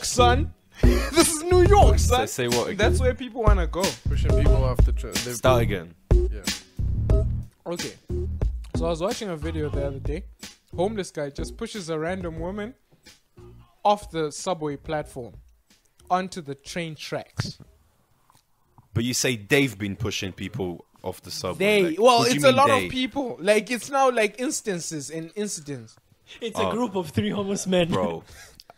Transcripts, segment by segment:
York, son. This is New York, son. Say what again? That's where people want to go. Pushing people off the train. Start again. Yeah. Okay. So I was watching a video the other day. Homeless guy just pushes a random woman off the subway platform onto the train tracks. But you say they've been pushing people off the subway. They, well, what do you it's a mean lot they? of people. Like, it's now like instances and incidents. It's a group of 3 homeless men. Bro,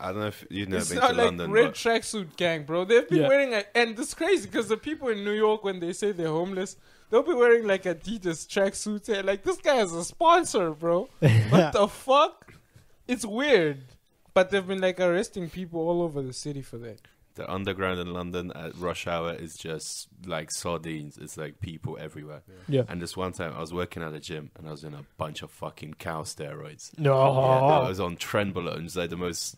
I don't know if you've never It's been not to like London. red but tracksuit gang, bro. They've been Yeah. wearing and it's crazy because the people in New York, when they say they're homeless, they'll be wearing like Adidas tracksuits. And like, this guy is a sponsor, bro. What the fuck? It's weird. But they've been like arresting people all over the city for that. The underground in London at rush hour is just like sardines. It's like people everywhere. Yeah. And this one time I was working at a gym and I was in a bunch of fucking cow steroids. No. Yeah, I was on Trenbolone. It's like the most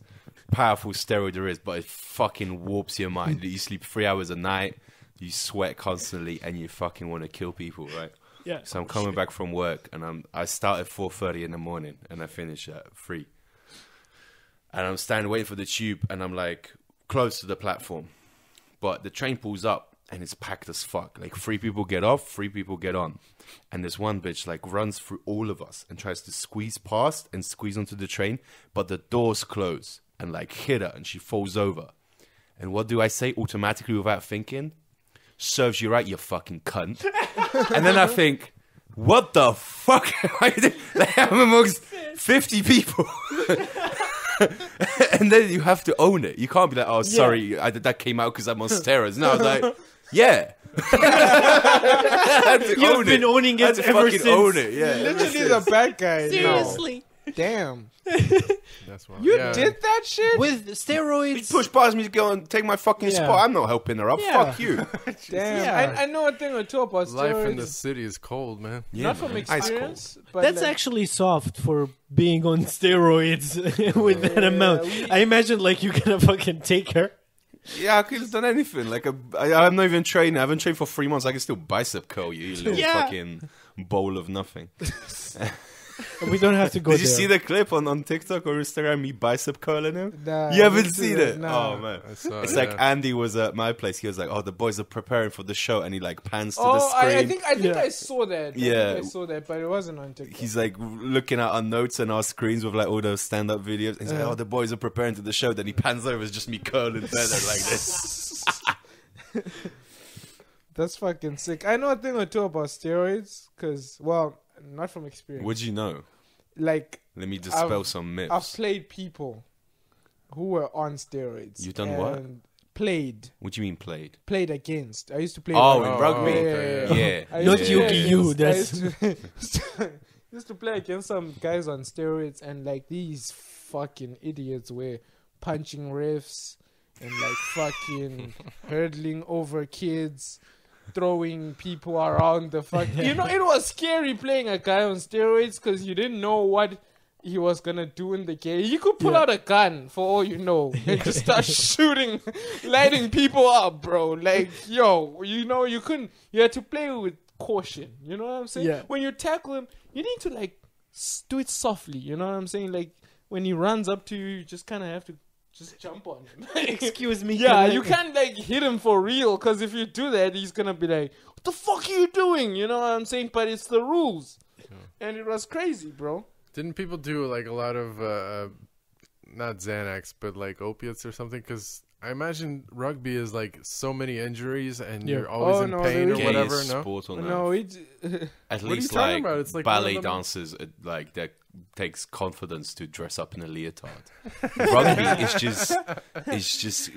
powerful steroid there is, but it fucking warps your mind. You sleep 3 hours a night, you sweat constantly, and you fucking want to kill people, right? Yeah. So I'm coming back from work, and I start at 4:30 in the morning, and I finish at 3. And I'm standing waiting for the tube, and I'm like close to the platform, but the train pulls up, and it's packed as fuck. Like 3 people get off, 3 people get on, and this one bitch like runs through all of us and tries to squeeze past and squeeze onto the train, but the doors close and like hit her, and she falls over. And what do I say automatically without thinking? Serves you right, you fucking cunt. And then I think, what the fuck am I doing? Like, I'm amongst 50 people. And then you have to own it. You can't be like, oh, sorry, that came out because I'm on steroids. No, I was like, yeah. You've been owning it ever since. Own it, yeah. Literally the bad guy. Seriously. No. Damn. That's why. You did that shit? With You steroids. push past me to go and take my fucking Yeah. spot. I'm not helping her up. Yeah. Fuck you. Damn. Yeah. I know a thing or two about Life in the steroids. city is cold, man. Not from experience, but That's like, actually soft for being on steroids with that amount. I imagine like you're gonna fucking take her. Yeah, I could have done anything. Like I'm not even training. I haven't trained for 3 months. I can still bicep curl you, you little Yeah. fucking bowl of nothing. We don't have to go Did there. you see the clip on TikTok or Instagram? Me bicep curling him. Nah, You I haven't didn't see seen that. it? Nah. Oh man, I saw it's it, like yeah. Andy was at my place. He was like, "Oh, the boys are preparing for the show," and he like pans to the Oh, screen. I think Yeah. I saw that. Yeah. I think I saw that, but it wasn't on TikTok. He's like looking at our notes and our screens with like all those stand-up videos. He's like, "Oh, the boys are preparing to the show." Then he pans over, it's just me curling better like this. That's fucking sick. I know a thing or two about steroids, cause well, not from experience. What'd you know? Like Let me dispel I've- some I've myths. played people who were on steroids. You've done what? and Played What do you mean played? against. I used to play. Oh, rugby. in rugby. okay, Yeah. I Not used to play Yuki, you, against- I used to play against some guys on steroids, and like these fucking idiots were punching refs and like fucking hurdling over kids, throwing people around the fuck. You know, it was scary playing a guy on steroids because you didn't know what he was gonna do in the game. You could pull out a gun for all you know and just start shooting, lighting people up, bro. Like, yo, you know, you had to play with caution. You know what I'm saying? Yeah. When you tackle him, you need to like do it softly. You know what I'm saying? Like when he runs up to you, you just kind of have to just jump on him. Excuse me. Yeah, can I- you can't like hit him for real, because if you do that, he's gonna be like, "What the fuck are you doing?" You know what I'm saying? But it's the rules, and it was crazy, bro. Didn't people do like a lot of not Xanax, but like opiates or something? Because I imagine rugby is like so many injuries, and Yeah. you're always Oh, in no, pain or there is- whatever. Gayest No, sport on No, earth. At What are you least talking like, about? It's like one ballet of them- dancers, like that takes confidence to dress up in a leotard. Rugby is just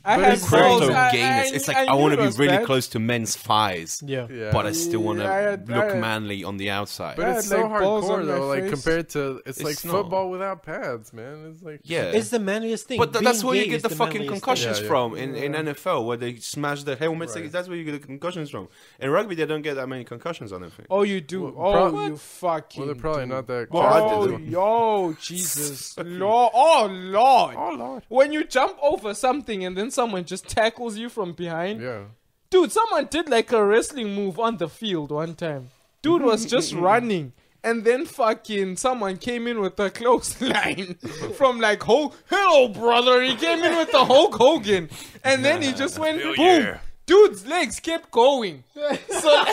I But had it's balls. crypto I- gayness. I- It's like I I knew want it to be was really bad. close to men's thighs, Yeah. yeah, but I still want to Yeah, I had- look manly on the outside. But I it's had, so like, balls hardcore on though. my Like face. compared to, it's like It's not. football without pads, man. It's like Yeah. It's the manliest thing. But that's Being where you gay get is the fucking manliest thing. concussions Yeah, yeah. from in NFL, where they smash the helmets. Right. That's where you get the concussions from. In rugby, they don't get that many concussions, I don't think. Oh, you do. Well, You fucking. well, they're probably do. not that. Well, I Oh, didn't. yo, Jesus, Lord, oh Lord, Oh Lord. when you jump over something and then someone just tackles you from behind, Yeah. dude, someone did like a wrestling move on the field one time. Dude was just running And then fucking someone came in with a clothesline from like hello brother. He came in with the Hulk Hogan, and then he just went boom. Dude's legs kept going. So,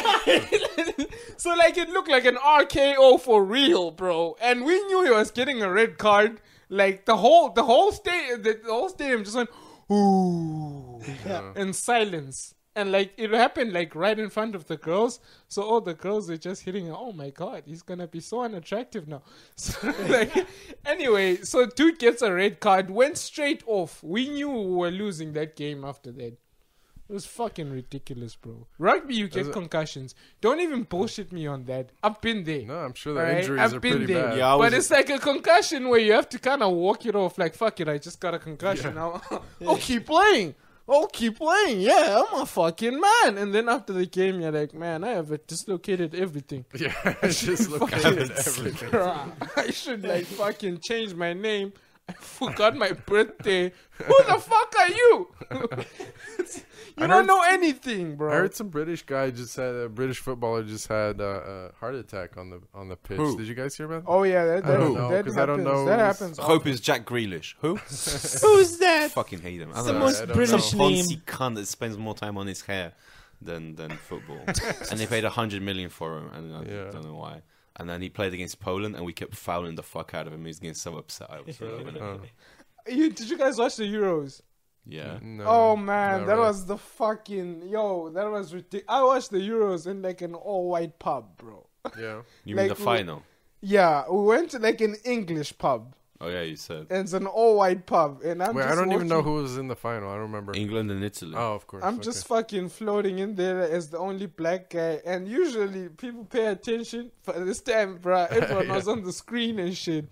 so like it looked like an RKO for real, bro. And we knew he was getting a red card. Like the whole stadium just went ooh in silence. And like it happened like right in front of the girls, so all the girls were just hitting. Oh my god, he's gonna be so unattractive now. So like, anyway, so dude gets a red card, went straight off. We knew we were losing that game after that. It was fucking ridiculous, bro. Rugby, you get concussions. Don't even bullshit me on that. I've been there. No, I'm sure the injuries are pretty bad. Yeah, but it's like a concussion where you have to kind of walk it off. Like, fuck it, I just got a concussion. Now I'll keep playing. Yeah, I'm a fucking man. And then after the game, you're like, man, I have dislocated everything. Yeah, I just dislocated everything. I should like fucking change my name. I forgot my birthday. Who the fuck are you? You don't know anything, bro. I heard some British guy just had a British footballer just had a heart attack on the pitch. Who? Did you guys hear about that? Oh yeah, that because I don't know. That happens. Hope is Jack Grealish. Who? Who's that? Fucking hate him. I The don't know. most I don't British Some name. Ponzi cunt that spends more time on his hair than football. And they paid 100 million for him, and I don't know why. And then he played against Poland, and we kept fouling the fuck out of him. He was getting so upset. I was Did you guys watch the Euros? yeah. No, Oh man, not that really. was the fucking that was ridiculous. I watched the Euros in like an all-white pub, bro. Yeah. You Like, mean the final? Yeah, we went to like an English pub. Oh yeah, you said And it's an all-white pub, and I'm Wait, just I don't even know walking- who was in the final. I don't remember. England and Italy. Oh, of course. I'm okay. just fucking floating in there as the only black guy, and usually people pay attention. For this time, bruh, everyone was on the screen and shit.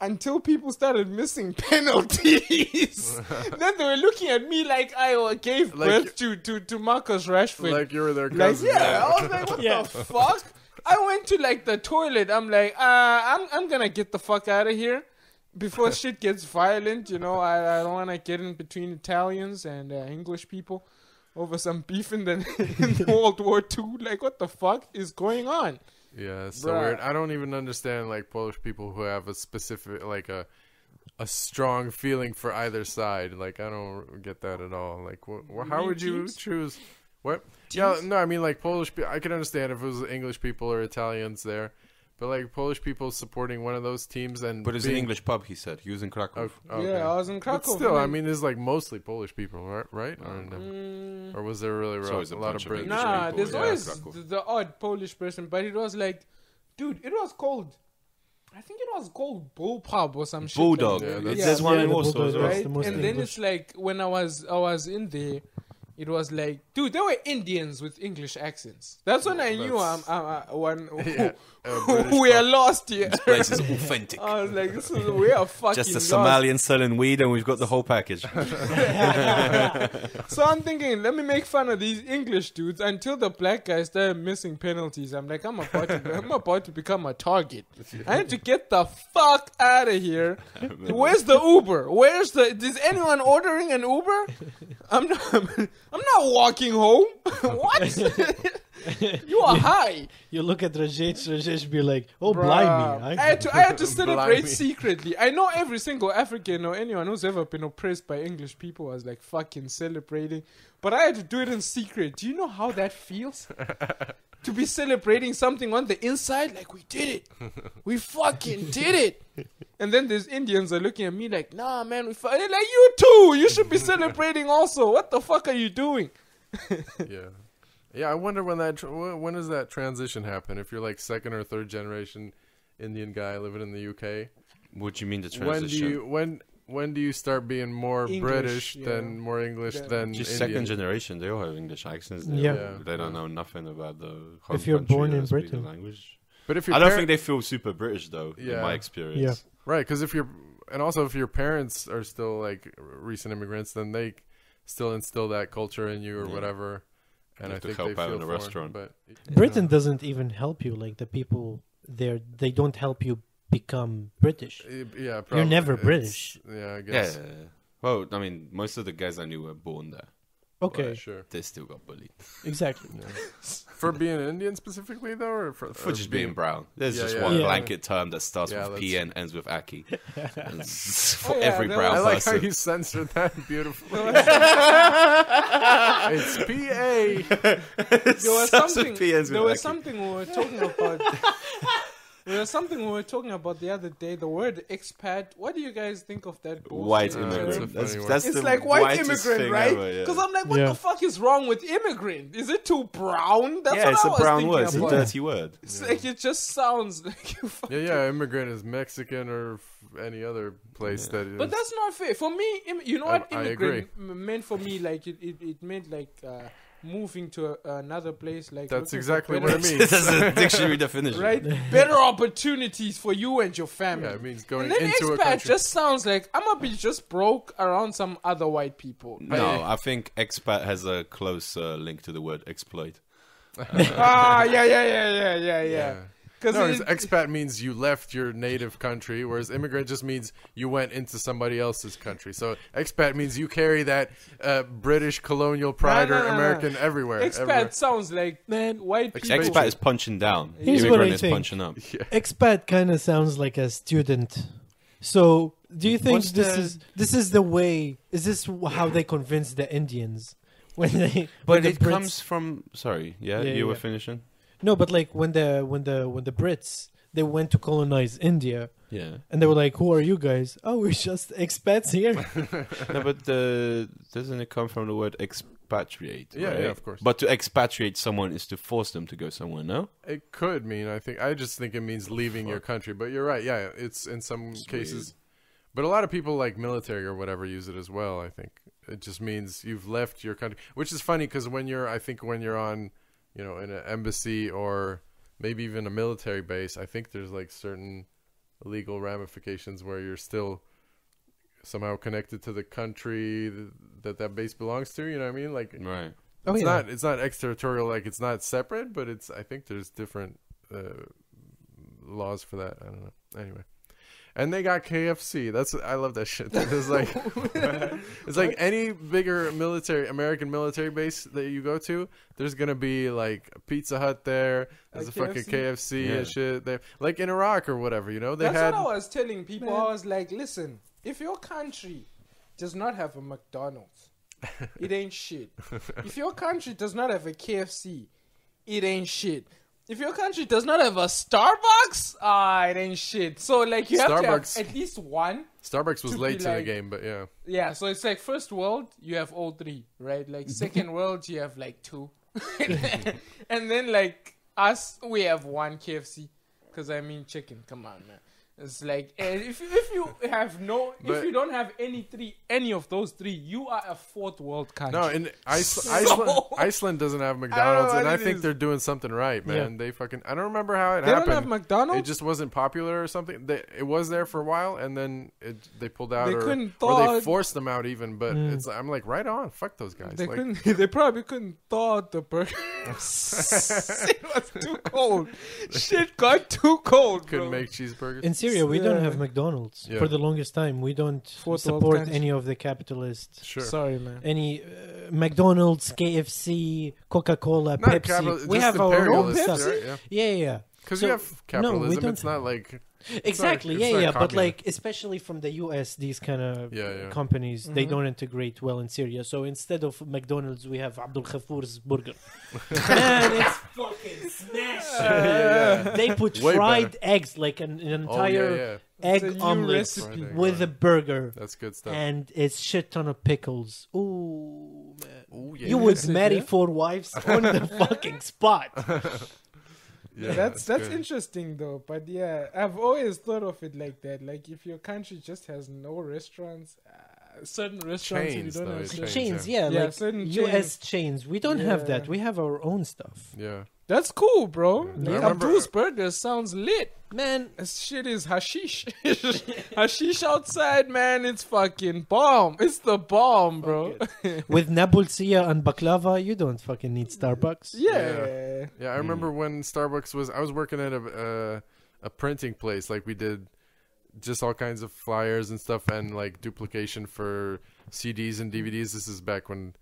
Until people started missing penalties, then they were looking at me like I gave birth to Marcus Rashford. like you were their Like, cousin. yeah, I was like, what Yeah. the fuck? I went to like the toilet. I'm like, I'm gonna get the fuck out of here before shit gets violent. You know, I don't want to get in between Italians and English people over some beef in World War II. Like, what the fuck is going on? Yeah, it's so Bruh. weird. I don't even understand like Polish people who have a specific like a strong feeling for either side. Like I don't get that at all. Like how mean would you teams? choose? What? Teams? Yeah, no, I mean like Polish. I could understand if it was English people or Italians there, but like Polish people supporting one of those teams and But it's an being- English pub, he said. He was in Krakow. Oh, okay. Yeah, I was in But Krakow. still, I man. mean, it's like mostly Polish people, right? Or was there really It's always a a lot bunch of of British? English Nah, people, there's yeah, always Krakow. the odd Polish person, but it was like, dude, it was called. I think it was called Bull Pub or some shit. Bulldog. Yeah, It's- that's- There's one Yeah, in the Warsaw Bulldog, as well. right? Right? the most And then English. it's like when I was in there, it was like, dude, there were Indians with English accents. That's when I knew That's- British we are pub. lost here. This place is authentic. I was like, we are fucking Just a lost. Somalian selling weed, and we've got the whole package. So I'm thinking, let me make fun of these English dudes until the black guys started missing penalties. I'm like, I'm about to become a target. I need to get the fuck out of here. Where's the Uber? Is anyone ordering an Uber? I'm not walking home. What? You are high. You look at Rajesh be like, oh, Bruh. blimey. I had to celebrate Blimey. secretly. I know every single African or anyone who's ever been oppressed by English people was like fucking celebrating. But I had to do it in secret. Do you know how that feels? To be celebrating something on the inside, like we did it. We fucking did it. And then there's Indians are looking at me like, nah, man, they're like, you too. You should be celebrating also. What the fuck are you doing? Yeah. Yeah, I wonder when when does that transition happen? If you're like second or third generation Indian guy living in the UK, What do you mean the transition? when do you start being more English, British yeah. than more English Yeah. than Just Indian? second generation, they all have English accents. They Yeah. all- They don't know nothing about the home If you're country, born they in don't speak the Britain. language. But if your I don't think they feel super British though, in Yeah. my experience. right, because if your parents are still like recent immigrants, then they still instill that culture in you or Yeah. whatever. And You I have to think help they out feel in a foreign, restaurant. But Britain doesn't even help you. Like the people there, they don't help you become British. Yeah, You're never It's- British. Yeah, I Yeah. guess. Well, I mean, most of the guys I knew were born there. Okay, Sure. They still got bullied exactly. For being Indian specifically, though, or for just being brown. There's Yeah, just yeah. one Yeah. blanket term that starts Yeah, with that's- P and ends with Aki. And it's for Oh, yeah, every there brown I like how person. you censored that beautifully. It's PA. There was Starts with something. P, ends with There was Aki. something we were talking about. There was something we were talking about the other day. The word expat. What do you guys think of that? White bullshit? immigrant. That's a funny That's It's the like white whitest immigrant, thing right? ever, yeah. Because I'm like, what Yeah. the fuck is wrong with immigrant? Is it too brown? That's Yeah, what it's I a was brown thinking word. It's a about. dirty word. It's like it just sounds like you. Yeah, immigrant is Mexican or any other place that is. But that's not fair. For me, you know what I agree. immigrant meant for me? Like it meant like moving to another place. Like That's looking for exactly better- what it means. That's a dictionary definition. Right, better opportunities for you and your family. Yeah, it means going and then into a expat country. just sounds like I'm gonna be just broke around some other white people. No, I think expat has a close link to the word exploit. Yeah. Because No, expat means you left your native country, whereas immigrant just means you went into somebody else's country. So expat means you carry that British colonial pride No, or no, no, no. American everywhere. expat everywhere. sounds like Man, white people. Expat is punching down. Here's what Immigrant I is think. punching up. expat kind of sounds like a student. So, do you think What's this is the way? Is this how they convince the Indians when they? But when the it Brits- comes from. Sorry, Yeah, you were yeah. finishing. No, but like when the Brits they went to colonize India, Yeah. and they were like, "Who are you guys?" Oh, we're just expats here. No, but doesn't it come from the word expatriate? Yeah, right? yeah, of course. But to expatriate someone is to force them to go somewhere. No. It could mean, I just think it means leaving your country. But you're right. Yeah, it's in some cases. But a lot of people like military or whatever use it as well, I think. It just means you've left your country. Which is funny because when you're on, in an embassy or maybe even a military base, I think there's like certain legal ramifications where you're still somehow connected to the country that base belongs to. You know what I mean? Like, Right. Oh, it's yeah. not extraterritorial, like it's not separate, but I think there's different laws for that. I don't know. Anyway. And they got KFC. I love that shit. It's like it's like any bigger American military base that you go to, there's gonna be like a Pizza Hut there. There's a fucking KFC and shit there. Like in Iraq or whatever, they That's had. what I was telling people. I was like, listen, if your country does not have a McDonald's, it ain't shit. If your country does not have a KFC, it ain't shit. If your country does not have a Starbucks, it ain't shit. So like you have to have Starbucks- at least one. Starbucks was to late be to the like- game, but yeah. Yeah, so it's like first world, you have all three, right? Like second world, you have like two. And then like us, we have one KFC. Because I mean chicken, come on, man. It's like if you have if you don't have any of those three, you are a fourth world country. No, in Iceland doesn't have McDonald's, what and I it think is. they're doing something right, man. They fucking. I don't remember how it They happened. don't have McDonald's. It just wasn't popular or something. It was there for a while, and then they pulled out, They or couldn't or they thaw- forced them out even. But I'm like, right on, fuck those guys. They Like, couldn't. They probably couldn't thaw out the burger. It was too cold. Shit got too cold. couldn't bro. make cheeseburgers. In Syria, we don't Yeah. have McDonald's Yeah. for the longest time. We don't Fourth world support country. any of the capitalists. Sure. Sorry, man. Any McDonald's, KFC, Coca-Cola, Not Pepsi. capital- We just have our own imperialist, stuff. right? Yeah. Yeah. Because So- you have no, we capitalism. don't It's not like Exactly. it's not Yeah. But communist. like, especially from the US, these kind of Yeah. companies, they Mhm. don't integrate well in Syria. So instead of McDonald's, we have Abdul Khafour's burger. Man, it's fucking smash. They put Way fried eggs, like an Oh, entire yeah. egg It's a new omelet recipe. Fried egg, with a burger. That's good stuff. And it's shit ton of pickles. Ooh, man. Ooh, yeah. You would Listen, marry yeah? 4 wives on the fucking spot. Yeah, that's good. interesting though. But yeah, I've always thought of it like that. Like if your country just has no restaurants, certain restaurants, Chains, if you don't though, have it's certain- chains. Chains, yeah, Yeah, like certain US chains. We don't have that. Yeah. We have our own stuff. Yeah. That's cool, bro. Yeah. Like, I remember- Abdul's Burger sounds lit. Man, This shit is hashish. Hashish outside, man. It's fucking bomb. It's the bomb, bro. with nabulsiya and baklava, you don't fucking need Starbucks. Yeah. Yeah, I remember when Starbucks I was working at a printing place. Like we did just all kinds of flyers and stuff, and like duplication for CDs and DVDs. This is back when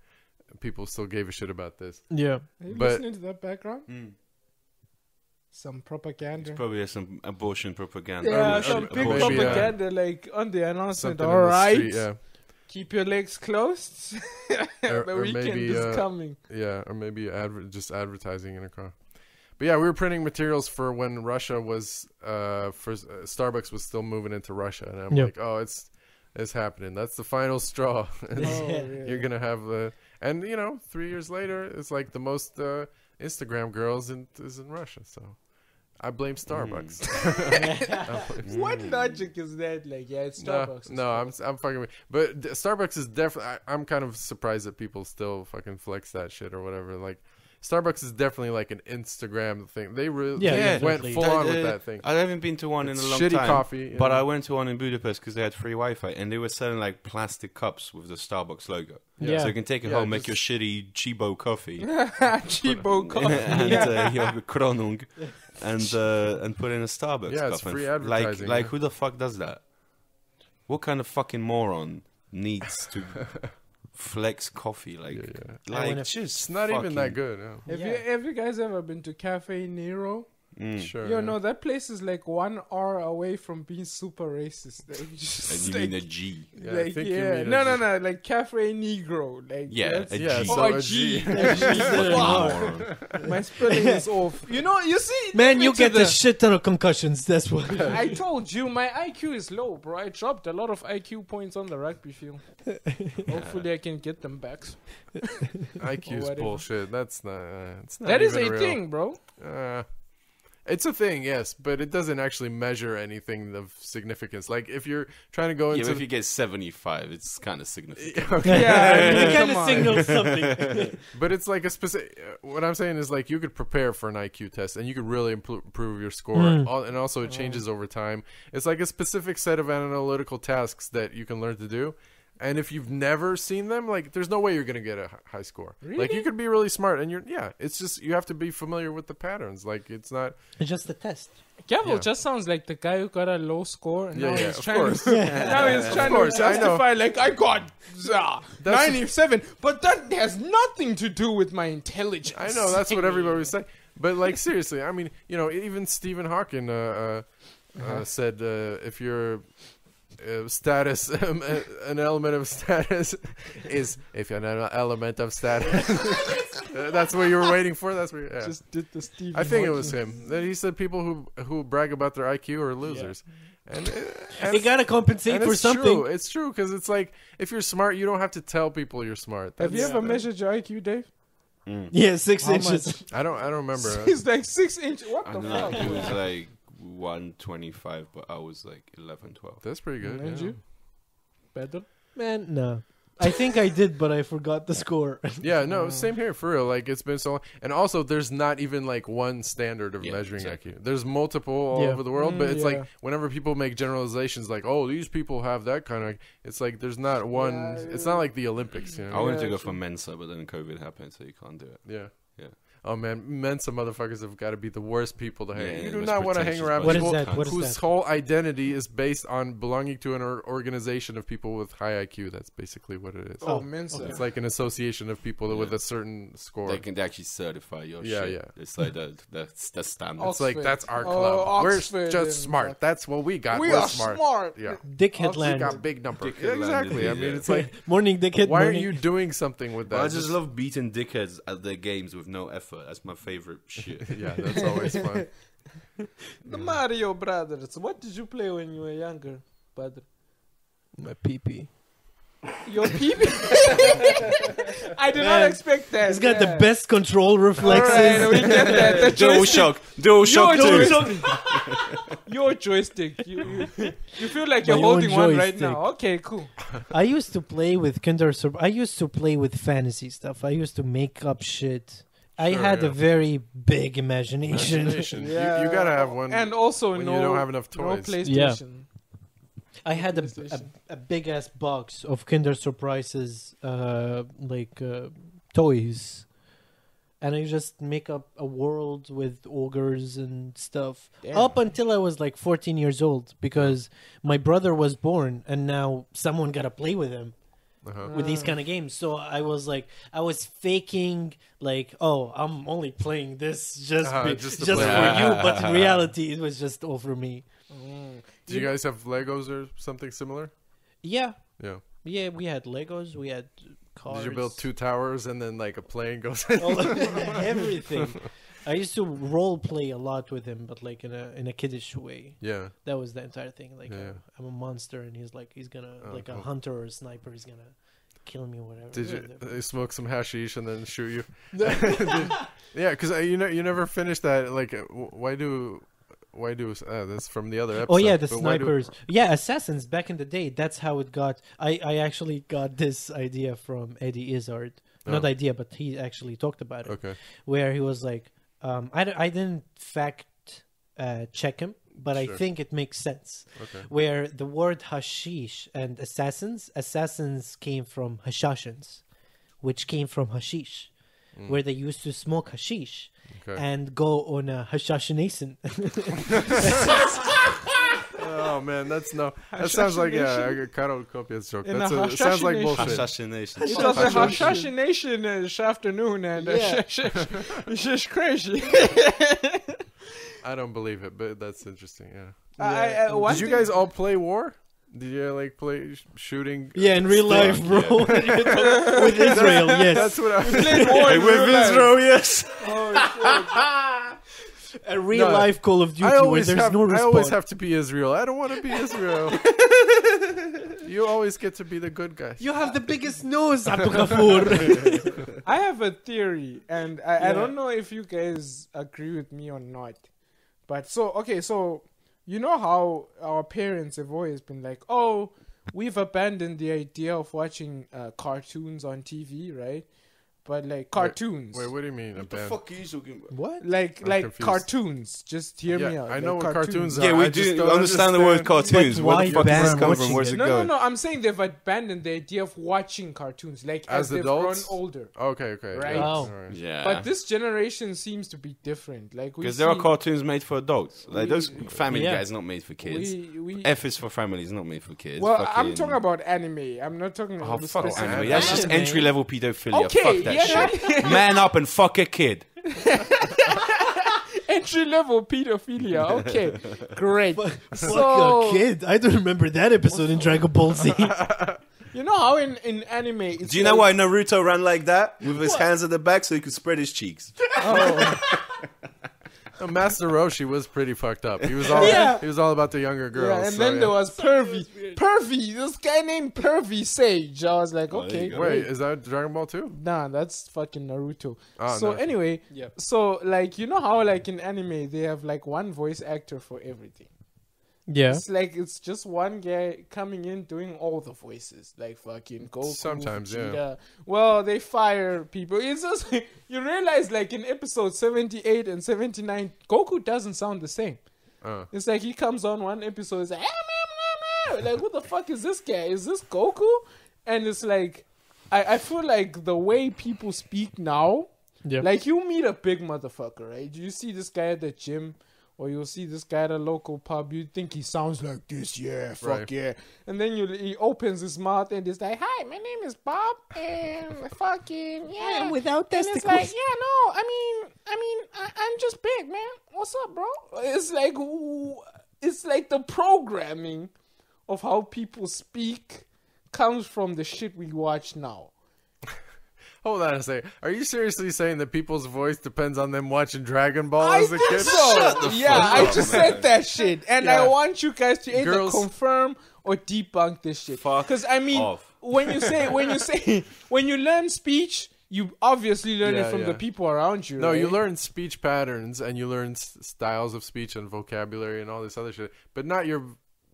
people still gave a shit about this. Yeah. Are you But- listening to that background? Mm. Some propaganda. Probably some abortion propaganda. Yeah, Or some maybe, big uh, propaganda like on the announcement. Something All in the right, street, yeah. keep your legs closed. Or- The or weekend maybe, is coming. Yeah, or maybe just advertising in a car. But yeah, we were printing materials for when Russia was Starbucks was still moving into Russia, and I'm Yep. like, oh, it's happening. That's the final straw. Yeah. You're gonna have the, and 3 years later, it's like the most Instagram girls is in Russia. So I blame Starbucks. What logic is that? Like, yeah, it's Starbucks. No, I'm fucking with. But Starbucks is definitely. I'm kind of surprised that people still fucking flex that shit or whatever. Like, Starbucks is definitely like an Instagram thing. They really Yeah, went definitely. full on with that thing. I haven't been to one It's in a long shitty time. coffee, But yeah. I went to one in Budapest because they had free Wi-Fi, and they were selling like plastic cups with the Starbucks logo. Yeah. So you can take it Yeah, home, make your just- shitty Chibo coffee, Cheapo coffee. and your Kronung, and put in a Starbucks Yeah, cup. it's free and advertising, Like yeah. who the fuck does that? What kind of fucking moron needs to flex coffee? Like, Yeah. like wanna- just It's not even that fucking- good. Yeah. Have you guys ever been to Cafe Nero? Mm. Sure. Yo, yeah. no, that place is like 1 hour away from being super racist. Like, And just you like, mean a G? Yeah, I like, think you yeah. mean No, a no, G. no, like Cafe Negro. Like, Yeah, that's- a Yeah, G. so Oh, a a G. G. Moron. My spelling is off. You know, you see, Man, leave you it to get the- a shit ton of concussions. That's why. I told you my IQ is low, bro. I dropped a lot of IQ points on the rugby field. Hopefully, I can get them back. IQ Or is whatever. bullshit. That's not. It's not That is even a real. thing, bro. It's a thing, yes, but it doesn't actually measure anything of significance. Like if you're trying to go Yeah, into, but if you get 75, it's kind of significant. okay. Yeah, it kind come of on. signals something. But it's like a specific. What I'm saying is like you could prepare for an IQ test and you could really improve your score, and also it changes over time. It's like a specific set of analytical tasks that you can learn to do. And if you've never seen them, like, there's no way you're gonna get a high score. Like, Really? you could be really smart, and it's just you have to be familiar with the patterns. Like, it's not. It's just a test. Gaweł Yeah. just sounds like the guy who got a low score and Yeah, now yeah, he's of trying course. to now he's trying course, to I know. justify like I got That's- 97, but that has nothing to do with my intelligence. I know that's what everybody was saying, but like seriously, I mean, even Stephen Hawking said if your status, an element of status, is if you're an element of status. That's what you were waiting for. That's what. Yeah. Just did the Steve. I think it was him. That he said people who brag about their IQ are losers, and You gotta compensate and for it's something. true. It's true because it's like if you're smart, you don't have to tell people you're smart. Have you That's- ever measured your IQ, Dave? Yeah, 6 How inches. I don't remember. He's like 6 inches. What I the don't know. fuck? It was like 125, but I was like 11, 12. That's pretty good. And yeah. you? Better? Man, no. I think I did, but I forgot the score. Yeah, no, same here for real. Like it's been so long, and also there's not even like one standard of Yeah, measuring exactly. IQ. There's multiple all Yeah. over the world, but it's Yeah. like whenever people make generalizations, like oh these people have that kind of, it's like there's not one. Yeah, It's not like the Olympics, you I know? wanted to Yeah, go true. for Mensa, but then COVID happened, so you can't do it. Yeah. Yeah. Oh man, Mensa motherfuckers have got to be the worst people to hang. Yeah, you it do was not want to hang pretentious around bunch with What is people that? What is whose that? whole identity is based on belonging to an organization of people with high IQ. That's basically what it is. Oh, Mensa. It's like an association of people with Yeah. a certain score. They can actually certify your Yeah, shit. yeah. It's like the standard. Oh, It's like Oxford. that's our Oh, club. We're Oxford just and smart. fuck. That's what we got. We We're are smart. Yeah. Dickhead We land. got big numbers. Dickhead Yeah, exactly. land, I mean, yeah. it's like, Morning, dickhead. why aren't morning. you doing something with that? But I just love beating dickheads at their games with no effort. That's my favorite shit. Yeah, that's always fun. The Mario Brothers. What did you play when you were younger, Badr? My pee-pee. Your peep? I did not Man, expect that. He's got the Yeah. best control All reflexes. right, we get that. The Dual joystick. shock. Dual shock Your too. joystick. Your joystick. You feel like you're My own holding one right joystick. now. Okay, cool. I used to play with I used to play with fantasy stuff. I used to make up shit. I Sure, had yeah. a very big imagination. Imagination. You gotta have one. And also when no, you don't have enough no toys. PlayStation. I had PlayStation. a big ass box of Kinder Surprises, toys, and I just make up a world with ogres and stuff. Damn. Up until I was like 14 years old, because my brother was born, and now someone gotta play with him. with these kind of games. So I was faking like, oh, I'm only playing this just just to for play. you, but in reality, it was just all for me. Do you guys have Legos or something similar? Yeah, Yeah. yeah. We had Legos. We had cars. Did you build 2 towers and then like a plane goes? Everything. I used to role play a lot with him, but like in a kiddish way. Yeah. That was the entire thing. Like Yeah. I'm a monster, and he's gonna like a cool. hunter or a sniper. He's gonna kill me, or whatever. Did you smoke some hashish and then shoot you? Yeah, because you never finished that. Like, why do that's from the other episode? Oh yeah, the but why do- snipers. Yeah, assassins back in the day. That's how it got. I actually got this idea from Eddie Izzard. Not Oh. idea, but he actually talked about it. Okay. Where he was like, I didn't fact check him, but I Sure. think it makes sense. Okay. Where the word hashish and assassins came from hashashins, which came from hashish, where they used to smoke hashish Okay. and go on a hashashination. Oh man, that sounds like a Karol Kopiec joke. In That's a it sounds like Hashashination. bullshit. Assassination. It was a assassination this afternoon, and Yeah. it's just crazy. I don't believe it, but that's interesting. Yeah. One Did you thing- guys all play war? Did you like play shooting? Yeah, in real life, bro. With Israel, yes. That's what I was played war in real life? yes. A real life Call of Duty I where always there's have, no I always respawn. have to be Israel. I don't want to be Israel. You always get to be the good guy. You have the biggest nose, Abdul Ghafoor. I have a theory, and I Yeah. don't know if you guys agree with me or not. But so you know how our parents have always been like, oh, we've abandoned the idea of watching cartoons on TV, right? But like cartoons. Wait, what do you mean? What the fuck are you talking about? What? Like confused. cartoons. Just hear me Yeah, out. I know like what cartoons are. Yeah, we I just do don't understand the word understand. cartoons. But Where why the fuck does this ban come from? watching Where's it? it No, going? I'm saying they've abandoned the idea of watching cartoons, like as they've adults? grown older. Okay. Right. Oh. All right. Yeah. But this generation seems to be different. Like Because there are cartoons made for adults. Like we- those Family Yeah. Guys not made for kids. we F is for families, not made for kids. well, I'm Fucking- talking about anime. I'm not talking Oh, about fuck specific anime. That's just Anime. entry level pedophilia. Okay, Fuck that yeah. shit. Man up and fuck a kid. entry level pedophilia. Okay, great. Fuck So a kid. I don't remember that episode in Dragon Ball Z. you know how in anime, it's Do you know like- why Naruto ran like that? With his hands at the back so he could spread his cheeks. No, Master Roshi was pretty fucked up. He was all Yeah. he was all about the younger girls. Yeah, and so, then yeah. there was Pervy. This guy named Pervy Sage. I was like, Oh, there okay, you go. Wait, great. is that Dragon Ball 2? Nah, that's fucking Naruto. Oh, So no. anyway, Yeah. so like you know how like in anime they have like one voice actor for everything. Yeah. It's like it's just one guy coming in doing all the voices, like fucking Goku. Sometimes, yeah. Vegeta. Well, they fire people. It's just you realize like in episode 78 and 79, Goku doesn't sound the same. It's like he comes on one episode, it's like, like what the fuck is this guy? Is this Goku? And it's like I feel like the way people speak now, Yeah. like you meet a big motherfucker, right? You see this guy at the gym, or you'll see this guy at a local pub. You think he sounds like this, yeah, fuck Right. yeah. And then he opens his mouth and he's like, "Hi, my name is Bob, and fucking yeah." And without And it's testicles. like, yeah, no, I'm just big, man. What's up, bro? It's like, it's like the programming of how people speak comes from the shit we watch now. Hold on a second. Are you seriously saying that people's voice depends on them watching Dragon Ball I as a think kid? so. Yeah, I just said that shit, and Yeah. I want you guys to either Girls- confirm or debunk this shit. Fuck Because I mean, off. when you learn speech, you obviously learn it Yeah, from yeah. the people around you. No, you right? learn speech patterns and you learn styles of speech and vocabulary and all this other shit, but not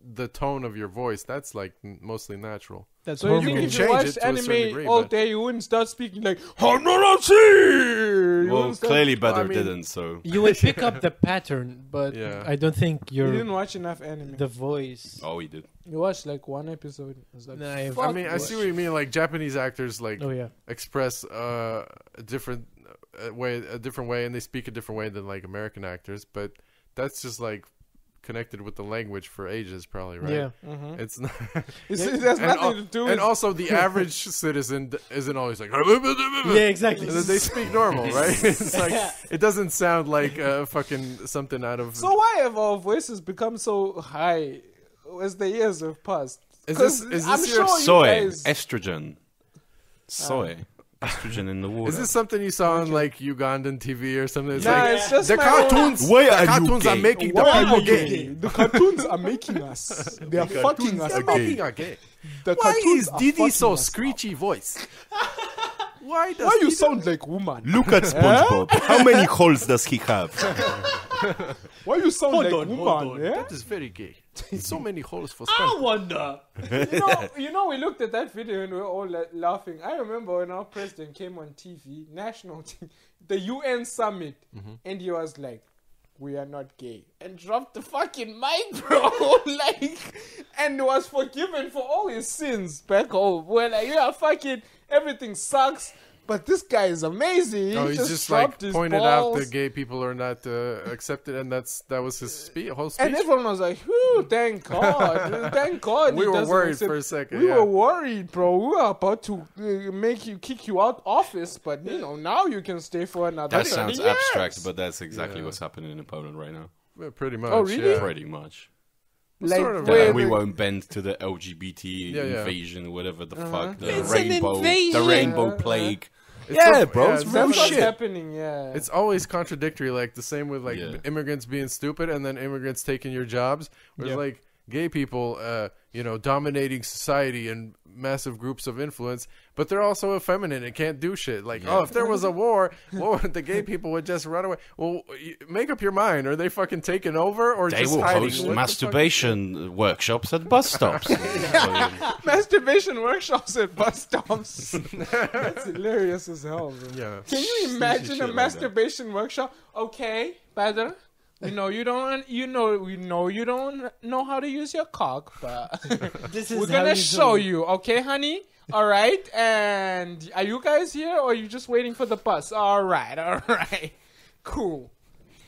the tone of your voice. That's like mostly natural. That's So if You you, can if you change watch it to a certain anime degree, all but- day, you wouldn't start speaking like "Hanarachi." Well, clearly Badr I mean- didn't, so... You would pick up the pattern, but Yeah. I don't think You didn't you're watch enough anime. the voice. Oh, he did. You watched like one episode. It was like, Nah, I've- fuck I mean, I see what you mean. Like Japanese actors, like Oh yeah. express a different way, and they speak a different way than like American actors. But that's just like connected with the language for ages, probably, right? Yeah. It's not. It has nothing to do with... And also, the average citizen isn't always like. Yeah, exactly. They speak normal, right? It's like it doesn't sound like fucking something out of. So why have our voices become so high as the years have passed? Is this I'm your sure Soy, you guys... estrogen, estrogen in the water. Is this something you saw on like Ugandan TV or something? It's Nah, like it's just the my own- cartoons. Why the are you cartoons are gay? making the Why are people you gay. gay? The cartoons are making us. They are fucking us. They're making us gay. The Why cartoons is are Didi fucking so us up. screechy voice? Why does Why you Didi- sound like woman? Look at SpongeBob. How many holes does he have? Why you sound like hold woman? on. Yeah? That is very gay. So many holes for I SpongeBob. wonder. You know, we looked at that video and we were all laughing. I remember when our president came on TV, national TV, the UN summit, and he was like, "We are not gay," and dropped the fucking mic, bro. Like, and was forgiven for all his sins back home. We're like, yeah, fucking everything sucks. But this guy is amazing. Oh, He he's just dropped like his pointed out balls. that gay people are not accepted, and that was his whole speech. And everyone was like, "Whew, thank God, thank God." We he were doesn't worried accept-" for a second, We yeah. were worried, bro. We were about to kick you out office, but now you can stay for another. That 30 sounds years. abstract, but that's exactly Yeah. what's happening in Poland right now. Yeah, pretty much. Oh, really? Yeah. Pretty much. Like, Sort of. where We the- won't bend to the LGBT Yeah, yeah. invasion, whatever the fuck, the It's an rainbow, invasion. the rainbow plague. It's Yeah, so- bro, it's it's real That's what's shit. happening. Yeah, It's always contradictory, like the same with like Yeah. immigrants being stupid and then immigrants taking your jobs. Whereas Yeah. like gay people, dominating society and massive groups of influence, but they're also effeminate and can't do shit. Like, Yeah. oh, if there was a war, the gay people would just run away. Well, make up your mind. Are they fucking taking over or They just will hiding? host What the fuck? masturbation workshops at bus stops. masturbation workshops at bus stops. That's hilarious as hell. Bro. Yeah. Can you imagine shit a like that. masturbation workshop? Okay, Badr. We know you don't know how to use your cock, but This is we're how gonna you show do it. you, okay, honey? All right. And are you guys here, or are you just waiting for the bus? All right. Cool.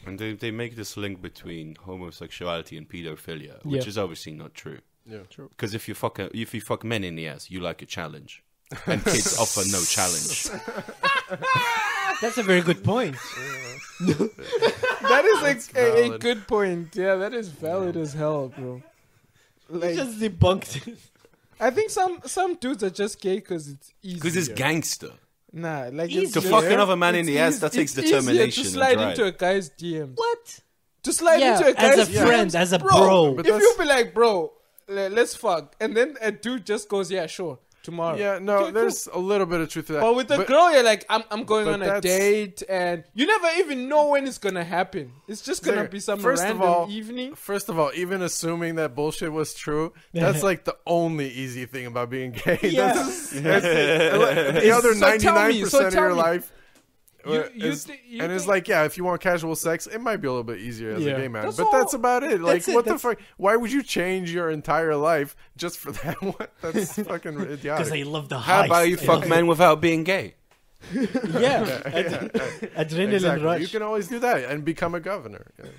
And they make this link between homosexuality and pedophilia, which Yeah. is obviously not true. Yeah, true. Because if you fuck men in the ass, you like a challenge, and kids offer no challenge. That's a very good point. That is a valid. good point. Yeah, that is valid as hell, bro. You Like, just debunked it. I think some dudes are just gay because it's easy. Because it's gangster. Nah, like Easy. it's To just- fuck another man in it's the ass, easy- that takes it's easier determination to and slide drive. into a guy's DMs. What? To slide Yeah, into a guy's as a friend, DMs, as a bro. But If that's- you be like, bro, let's fuck, and then a dude just goes, yeah, sure, tomorrow. Yeah, no, Okay, there's a little bit of truth to that. cool. But with the girl, you're like, I'm going but on a that's- date, and you never even know when it's gonna happen. It's just gonna Zinger, be some first of random all- evening. First of all, even assuming that bullshit was true, that's like the only easy thing about being gay. Yeah. The other So tell me, 99% so of tell your me. life. You is- thi- you and it's think- like, yeah, if you want casual sex, it might be a little bit easier as Yeah. a gay man. That's But all- that's about it. Like, that's it, what the that's- fuck? Why would you change your entire life just for that? What? That's fucking Because idiotic. I love the How heist. about you I fuck love men without being gay? it. Yeah. Adrenaline Exactly. rush. You can always do that and become a governor. Yeah.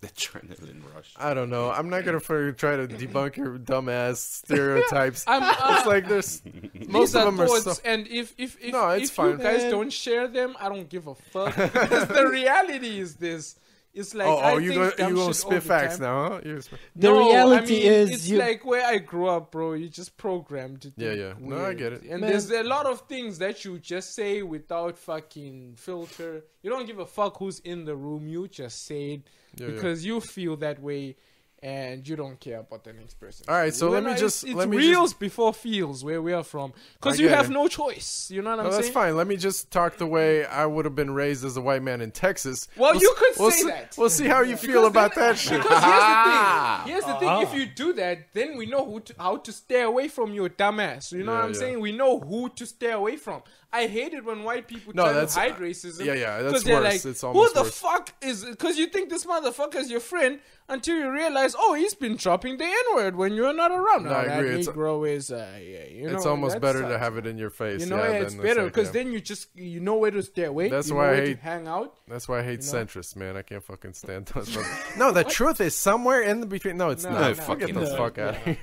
The adrenaline rush. I don't know. I'm not gonna try to debunk your dumbass stereotypes. I'm, It's like there's these most of are them are thoughts, so. and if No, it's if fine. you guys Man. don't share them, I don't give a fuck. Because the reality is this: it's like You gonna spit facts now, huh? The reality is it's you- like where I grew up, bro. You just programmed to Yeah, think yeah. No, I weird. get it. And Man. there's a lot of things that you just say without fucking filter. You don't give a fuck who's in the room. You just say it Yeah, yeah. because you feel that way. And you don't care about the next person. All right, so let me just- It's let me reals before feels where we are from. Because I you get have it. no choice. You know what I'm No, that's saying? fine. Let me just talk the way I would have been raised as a white man in Texas. Well, you could we'll say see, that. We'll see how you feel Because about then- that shit. Because here's the thing. If you do that, then we know how to stay away from your dumbass. You know what Yeah, I'm yeah. saying? We know who to stay away from. I hate it when white people No, try to that's- hide racism. yeah, yeah, that's 'cause they're worse. Like, It's who almost the worse. fuck is? Because you think this motherfucker is your friend until you realize realize, oh, he's been dropping the N-word when you're not around. No, No, I that agree. Negro is, It's almost better to have it in your face. You know, it's than better like, because then you know where to stay away. That's you why know I where hate- to hang out. That's why I hate You know? centrists, man. I can't fucking stand those. No, the truth is somewhere in the between. No, it's No, not. no, Get fucking the no. fuck out of here.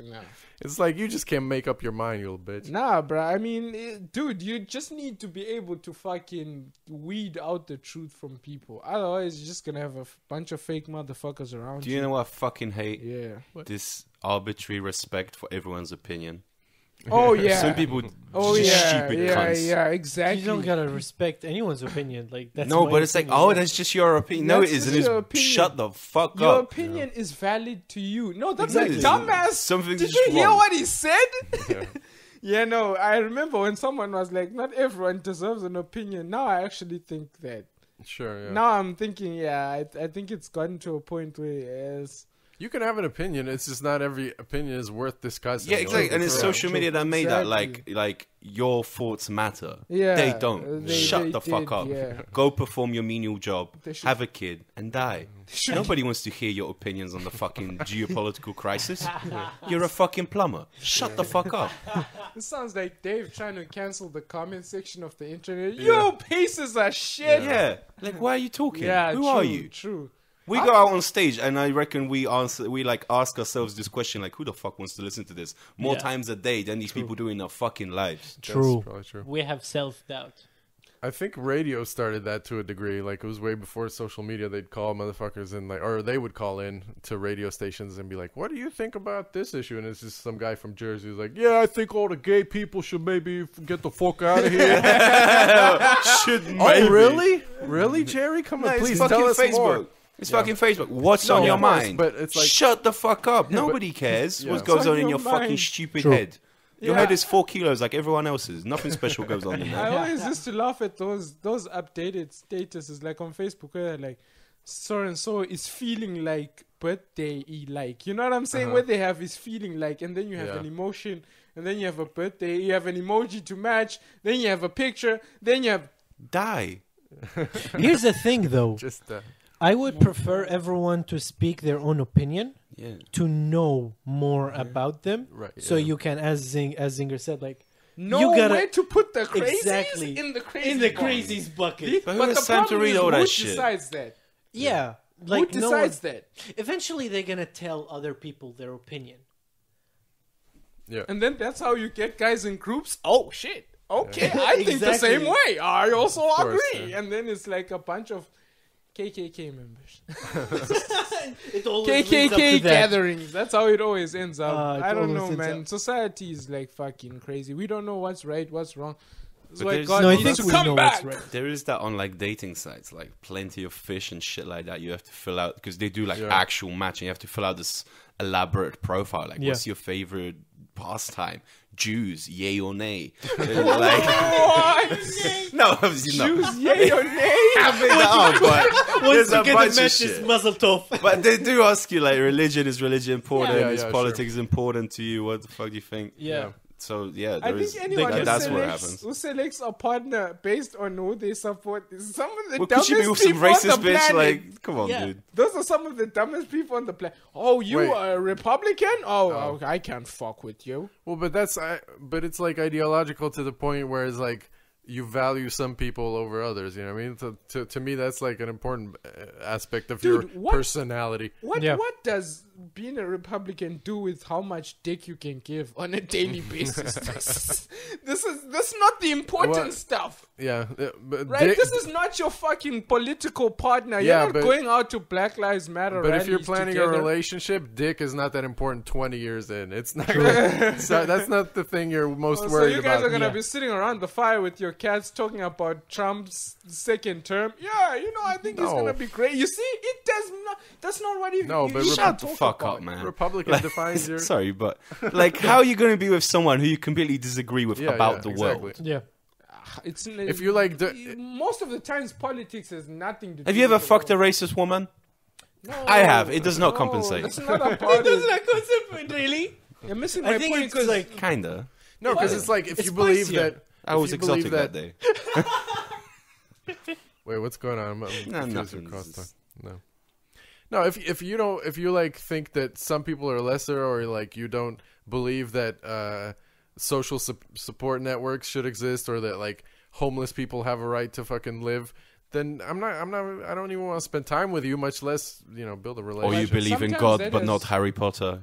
No. It's like you just can't make up your mind, you little bitch. Nah, bro. I mean, dude, you just need to be able to fucking weed out the truth from people. Otherwise, you're just gonna have a bunch of fake motherfuckers around Do you know what I fucking hate? Yeah. This arbitrary respect for everyone's opinion. Oh yeah. Some people Oh just yeah. stupid Yeah. cunts. Yeah. Exactly. You don't gotta respect anyone's opinion. Like that's No, my but it's like, opinion. oh, that's just your opinion. No, That's it isn't. just It's your opinion. shut the fuck Your up. opinion is valid to you. No, that's Exactly. a dumbass. Something's Did just you hear wrong. what he said? Yeah. Yeah, no. I remember when someone was like, "Not everyone deserves an opinion." Now I actually think that. Sure, yeah. Now I'm thinking, yeah, I think it's gotten to a point where yes. You can have an opinion. It's just not every opinion is worth discussing. Yeah, You know? exactly. And it's True. social media that made that. Exactly. Like your thoughts matter. Yeah, They don't. Shut they the fuck did, up. yeah. Go perform your menial job. They should- Have a kid and die. should- Nobody wants to hear your opinions on the fucking geopolitical crisis. You're a fucking plumber. Shut the fuck up. It sounds like Dave trying to cancel the comment section of the internet. Yo, pieces of shit. Yeah. Like, why are you talking? Yeah, Who true, are you? True. We go out on stage, and I reckon we ask ourselves this question, like, who the fuck wants to listen to this more Yeah. times a day than these people do in their fucking lives? True. That's probably true. We have self-doubt. I think radio started that to a degree. Like it was way before social media. They'd call motherfuckers and or they would call in to radio stations and be like, "What do you think about this issue?" And it's just some guy from Jersey who's like, "Yeah, I think all the gay people should maybe get the fuck out of here." Should Oh, really, Jerry? Come on, No, please it's fucking tell us Facebook. more. It's Yeah. fucking Facebook. What's No, on your of course, mind? but it's like- shut the fuck up. Yeah, but- Nobody cares Yeah. what goes What's on on in your your fucking mind? stupid True. head. Your Yeah. head is 4 kilos like everyone else's. Nothing special goes on in I there. always used to laugh at those updated statuses like on Facebook where like so and so is feeling like birthday like, you know what I'm saying? Uh-huh. Where they have is feeling like, and then you have Yeah. an emotion, and then you have a birthday, you have an emoji to match, then you have a picture, then you have Die. Here's the thing, though. Just I would prefer everyone to speak their own opinion Yeah. to know more about them. right. So yeah. you can, as Zinger said, like no You gotta- where to put the crazies Exactly. in the crazy in the box. crazies bucket. But who But has the time to problem read is all that who shit? decides that? Yeah, like Who no one- decides that? Eventually, they're gonna tell other people their opinion. Yeah. And then that's how you get guys in groups. Oh shit. Okay, I think the Exactly. same way. I also course, agree. yeah. And then it's like a bunch of KKK members. It always leads up KKK to that. gatherings. That's how it always ends up. It I don't always know, ends man. up- Society is like fucking crazy. We don't know what's right, what's wrong. That's But why there's- God No, I needs think to we come know back. what's right. There is that on like dating sites, like Plenty of Fish and shit like that. You have to fill out because they do like Yeah. actual matching. You have to fill out this elaborate profile. Like, Yeah. what's your favorite pastime? Jews, yay or nay? like, What? no, obviously not. Choose yay or nay? I made that up, but there's a bunch of shit. muzzle tov. But they do ask you like, is religion important? Yeah, is yeah, politics important to you? What the fuck do you think? Yeah. So yeah, I there think is. anyone who That's where it selects, happens. who selects a partner based on who they support is some of the Well, dumbest could you be with some people on racist the bitch? planet. Like, come on, Yeah. dude. Those are some of the dumbest people on the planet. Oh, you Wait. are a Republican? Oh, Oh. I can't fuck with you. Well, but but it's like ideological to the point where it's like you value some people over others. You know what I mean? To me, that's like an important aspect of Dude, your what- personality. What Yeah. what does being a Republican do with how much dick you can give on a daily basis? That's not the important Well, stuff. Yeah, but Right? dick- This is not your fucking political partner. You're Yeah, not but- going out to Black Lives Matter But if you're rallies planning together. a relationship, dick is not that important 20 years in. It's not. That's not the thing you're most Oh, so worried you guys about. are gonna Yeah. be sitting around the fire with your cats talking about Trump's second term. Yeah, I think it's No. gonna be great. You see, it does not. That's not what you. No, you but should Shut the talk fuck about. up, man. Republican defines your. Sorry, but like, how are you going to be with someone who you completely disagree with Yeah, about yeah, the exactly. world? Yeah. It's If you like most of the times politics has nothing to do. Have you ever with the fucked a world. racist woman? No, I have. It does not no, compensate. That's not a part of it. really? You're missing my I think point it's because like Kinda. No, because it's like if you believe spicier. that. I if was you believe exotic that day. Wait, what's going on? I'm Nah, confused nothing. with crosstalk. No. No, if you don't, if you like think that some people are lesser, or like you don't believe that social support networks should exist, or that like homeless people have a right to fucking live, then I don't even want to spend time with you, much less, build a Or relationship. you believe in Sometimes God, that but is- not Harry Potter.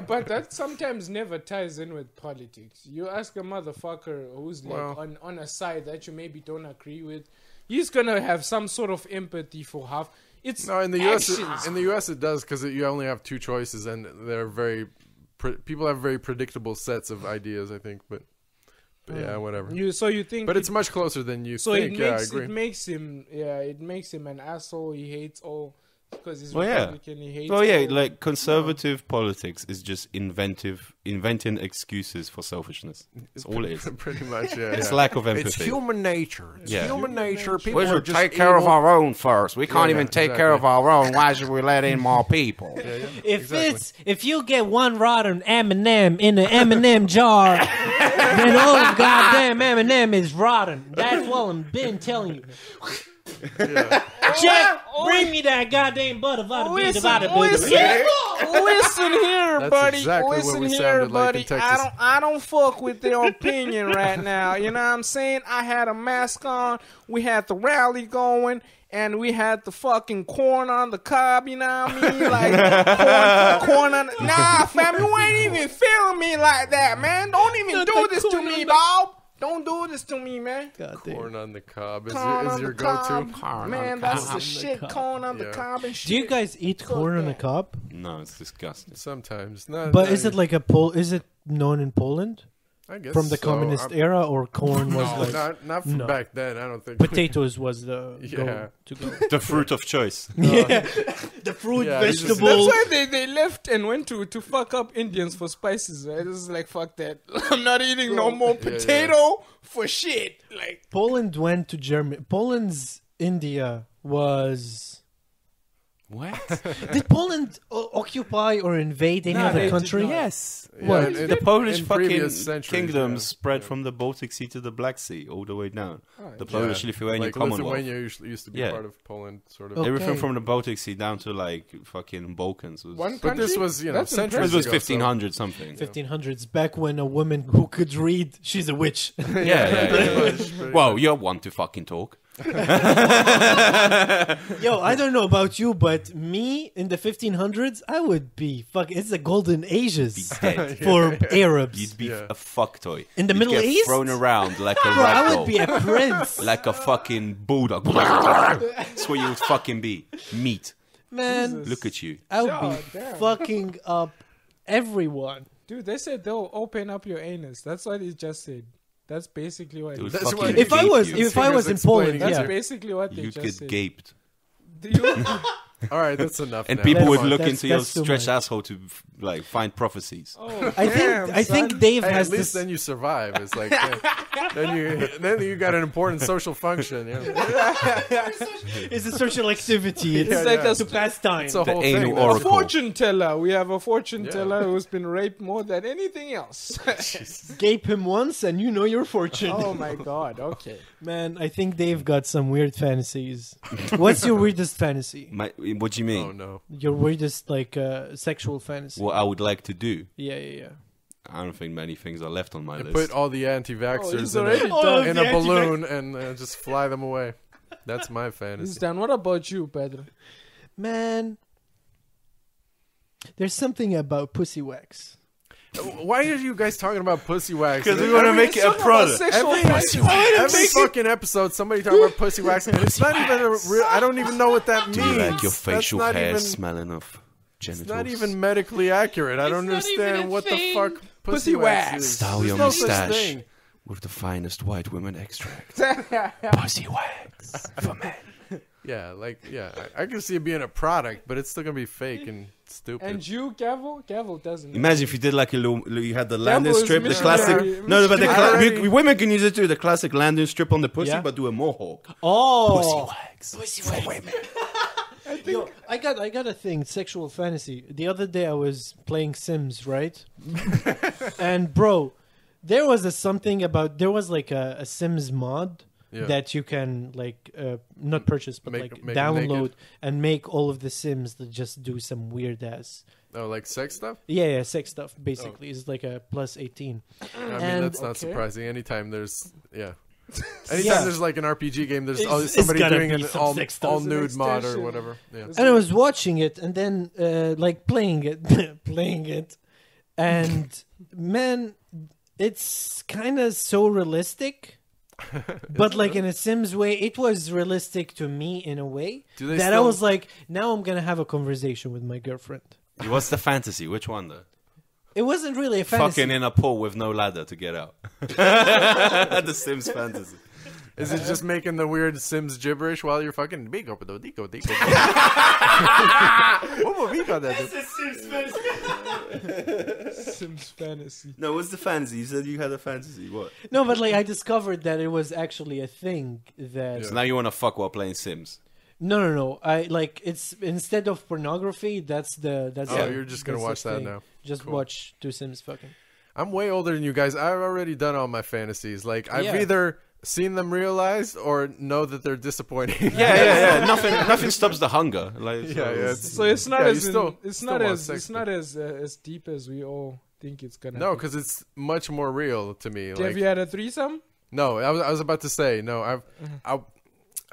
But that sometimes never ties in with politics. You ask a motherfucker who's like on a side that you maybe don't agree with, he's gonna have some sort of empathy for half. It's No, in the actions. U.S. In the U.S. it does, because you only have two choices, and they're people have very predictable sets of ideas, I think. But yeah, whatever. You think, But it's much closer than you so think. it I agree. it makes him an asshole. He hates all because he's Well, yeah. Republican. He hates. Well, yeah, all. like conservative politics is just inventing excuses for selfishness. That's all it is. Pretty much, yeah. It's yeah. lack of empathy. It's human nature. It's Yeah. human nature. People We are should just take care of evil. our own first. We can't Yeah, even take exactly. care of our own. Why should we let in more people? If you get one rotten M&M in an M&M jar, then all of goddamn M&M is rotten. That's what I've been telling you. Jeff, bring me that goddamn butter, vada, bing, Listen, vada, bing, listen, listen here, That's buddy. exactly what Listen we here, sounded like buddy. in Texas. I don't fuck with their opinion right now. You know what I'm saying? I had a mask on. We had the rally going. And we had the fucking corn on the cob, you know what I mean? Like, corn on the... Nah, fam, you ain't even feeling me like that, man. Don't even do this to me, dog. Don't do this to me, man. Corn on the cob is Corn your, on the go-to. cob. Man, that's the shit. Corn on the Yeah. cob and shit. Do you guys eat corn on a cob? No, it's disgusting. Sometimes, But is it like is it known in Poland I guess from the so. communist era, or corn was No, like not from No. back then. I don't think. potatoes was the Yeah. to go? The fruit of choice. Yeah, the fruit, Yeah, it's just- vegetable. That's why they left and went to fuck up Indians for spices, right? This is like, fuck that. I'm not eating no more Yeah, potato for shit. Like, Poland went to Germany. Poland's India was. What? Did Poland occupy or invade any No, they other did country? not. Yes. Yeah, The Polish in fucking previous centuries, kingdom yeah. spread from the Baltic Sea to the Black Sea, all the way down. The Polish-Lithuanian like Commonwealth. Lithuania used to be Yeah. part of Poland, sort of. Okay. Everything from the Baltic Sea down to like fucking Balkans. Was, one But this country? was, That's centuries this was ago, 1500 something. 1500s, back when a woman who could read, she's a witch. Yeah. Well, you're one to fucking talk. Yo, I don't know about you, but me in the 1500s, I would be it's the golden ages Dead. for Arabs. You'd be Yeah. a fuck toy. In the You'd Middle get East? thrown around like a Bro, I ragdoll. would be a prince. Like a fucking bulldog. That's what you would fucking be. Meat. Man, Look at you. I would God be damn. fucking up everyone. Dude, they said they'll open up your anus. That's what he just said. That's basically what They he would That's fucking what- If I gape was you. if I was in Singer's Poland, explaining That's yeah. basically what they You'd just get said. gaped. Do you- All right, that's enough. And now. people Come would on. look That's- into your that's too stretched much. asshole to like find prophecies. Oh, I damn, think son. Dave Hey, has at least this. then you survive. It's like then you got an important social function. Yeah. It's a social activity. It's Yeah, like yeah. to pass time. It's a The whole anal thing. A oracle. fortune teller. We have a fortune Yeah. teller who's been raped more than anything else. Gape him once, and you know your fortune. Oh my god. Okay. Man, I think Dave got some weird fantasies. What's your weirdest fantasy? What do you mean? Oh no. Your weirdest sexual fantasy? What I would like to do. Yeah. I don't think many things are left on my You list. put all the Oh, anti-vaxxers he's in already a, done. in the a balloon and just fly them away. That's my He's fantasy. done. What about you, Pedro? Man, there's something about pussy wax. Why are you guys talking about pussy wax? 'Cause we wanna make it a product. Every fucking episode, somebody talking about pussy wax, and it's not even a real. I don't even know what that means. Do you like your That's facial not hair even- smelling of genitals? It's not even medically accurate. I don't not even understand a what the thing. fuck Pussy wax wax. is. Style There's your no such mustache thing. with the finest white women extract. Pussy wax for men. Yeah, I can see it being a product, but it's still gonna be fake and stupid. And you, Gavel? Gavel doesn't. Imagine if you did like a little, you had the landing is strip, the missionary. classic. No, but the Missionary. women can use it too. The classic landing strip on the pussy, Yeah. but do a mohawk. Oh, Pussy wax for women. Yo, I got a thing, sexual fantasy. The other day I was playing Sims, right? And bro, there was like a Sims mod that you can like not purchase but Make like them download naked? and make all of the Sims that just do some weird ass. Oh, like sex stuff? Yeah, sex stuff basically. It's like a plus 18. I mean, And- that's not Okay. surprising. Anytime there's anytime Yeah. there's like an RPG game, there's It's- always it's somebody gotta doing be an some sex stuff. all It's an nude mod or extension. whatever. Yeah. It's And I was watching it and then like playing it, and man, it's kind of so realistic. But like in a Sims way, it was realistic to me in a way Do they that I still- was like, now I'm gonna have a conversation with my girlfriend. What's the fantasy? Which one though? It wasn't really a fantasy. Fucking in a pool with no ladder to get out. The Sims fantasy. Is it just making the weird Sims gibberish while you're fucking Bigo, Dico, Dico? Sims fantasy. No, what's the fantasy? You said you had a fantasy. What? No, but like I discovered that it was actually a thing that So now you want to fuck while playing Sims? no. I like it's instead of pornography. That's the Oh, you're just gonna that's the watch that thing. now. Just Cool. watch two Sims fucking. I'm way older than you guys. I've already done all my fantasies. Like I've Yeah. either seen them realized or know that they're disappointing. Yeah. Nothing stops the hunger. Like, Yeah, yeah, it's- So it's not Yeah, you as still- it's still not want as sex, it's not as deep as we all think it's gonna. No, be. because it's much more real to me. Have Like, you had a threesome? no, I was about to say no.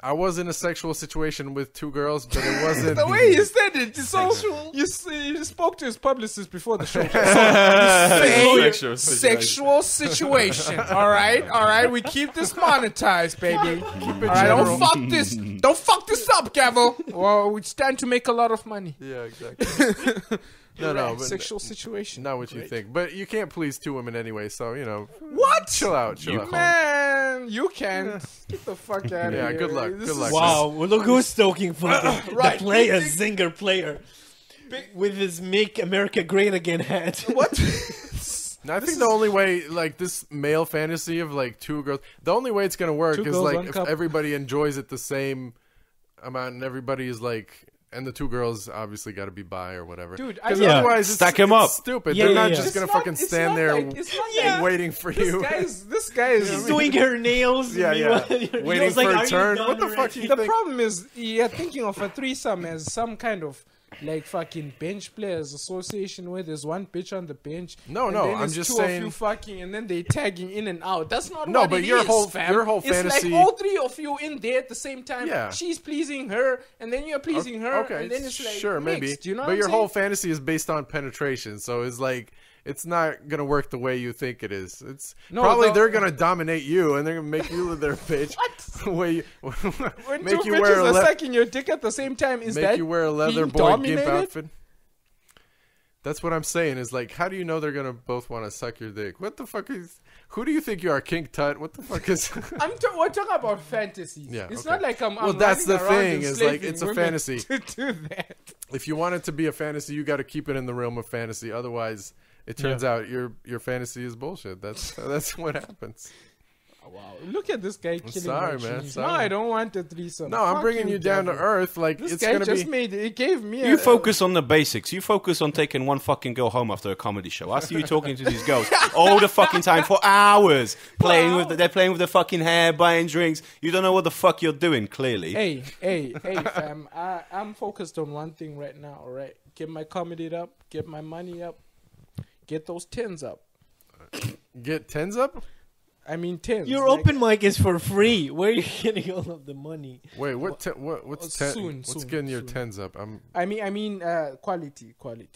I was in a sexual situation with two girls, but it wasn't. The way you said it, so Sexual. you spoke to his publicist before the show. Sexual Sexual situation. All right. We keep this monetized, baby. All right, don't fuck this up, Gaweł. Well, we stand to make a lot of money. Yeah, exactly. No, Right, but sexual situation. not what you Great. think. But you can't please two women anyway, so What? chill out. Man, you can't. Get the fuck out of Yeah, here. good luck, This good luck. is- Wow, look who's talking fucking Right. the player, Zinger player, with his "Make America Great Again" hat. What? I think the only way, like this male fantasy of like two girls, the only way it's gonna work Two is girls, like one if cup. everybody enjoys it the same amount, and everybody is like, and the two girls obviously got to be bi or whatever. Dude, because Yeah. otherwise Stack it's, 'em it's up. stupid. Yeah, They're yeah, not yeah. just It's gonna not- fucking it's stand not there like- it's not like- waiting for This you. guy is She's doing her nails. Yeah, yeah. meanwhile, Waiting Leo's like, for a "Are you turn. done What the fuck already?" you The think? problem is you're thinking of a threesome as some kind of like fucking bench players association where there's one bitch on the bench. No, and no, then I'm there's just two saying- of you fucking and then they tagging in and out. That's not No, what but it your is, whole- fam. your whole it's fantasy- like all three of you in there at the same time. Yeah. She's pleasing her and then you're pleasing her Okay, and then it's like sure, maybe. mixed, you know but what your I'm whole saying? fantasy is based on penetration, so it's like it's not gonna work the way you think it is. It's No, probably the- they're gonna dominate you and they're gonna make you their bitch. Way you, When make two you wear bitches a are le- sucking your dick at the same time, is make that you wear a leather being boy dominated? gimp outfit. That's what I'm saying. Is like, how do you know they're gonna both want to suck your dick? What the fuck is? Who do you think you are, King Tut? What the fuck is? We're talking about fantasies. Yeah, It's okay. not like I'm. Well, I'm that's running the around thing, is, like, enslaving it's a women fantasy. to do that. If you want it to be a fantasy, you got to keep it in the realm of fantasy. Otherwise, it turns out your fantasy is bullshit. That's what happens. Wow, look at this guy killing sorry, my man, dreams. sorry. No, I don't want a threesome. No, I'm Fuck bringing you down to Gaweł. earth. Like This it's guy gonna just be. made it. Gave me. You focus on the basics. You focus on taking one fucking girl home after a comedy show. I see you talking to these girls all the fucking time for hours, they're playing with their fucking hair, buying drinks. You don't know what the fuck you're doing. Clearly, Hey, fam. I'm focused on one thing right now. All right, get my comedy up, get my money up, get those tens up. Get tens up. I mean tens. Your like, open mic is for free. Where are you getting all of the money? Wait, what's ten? soon, What's soon, getting your soon. tens up? I mean, quality. Quality.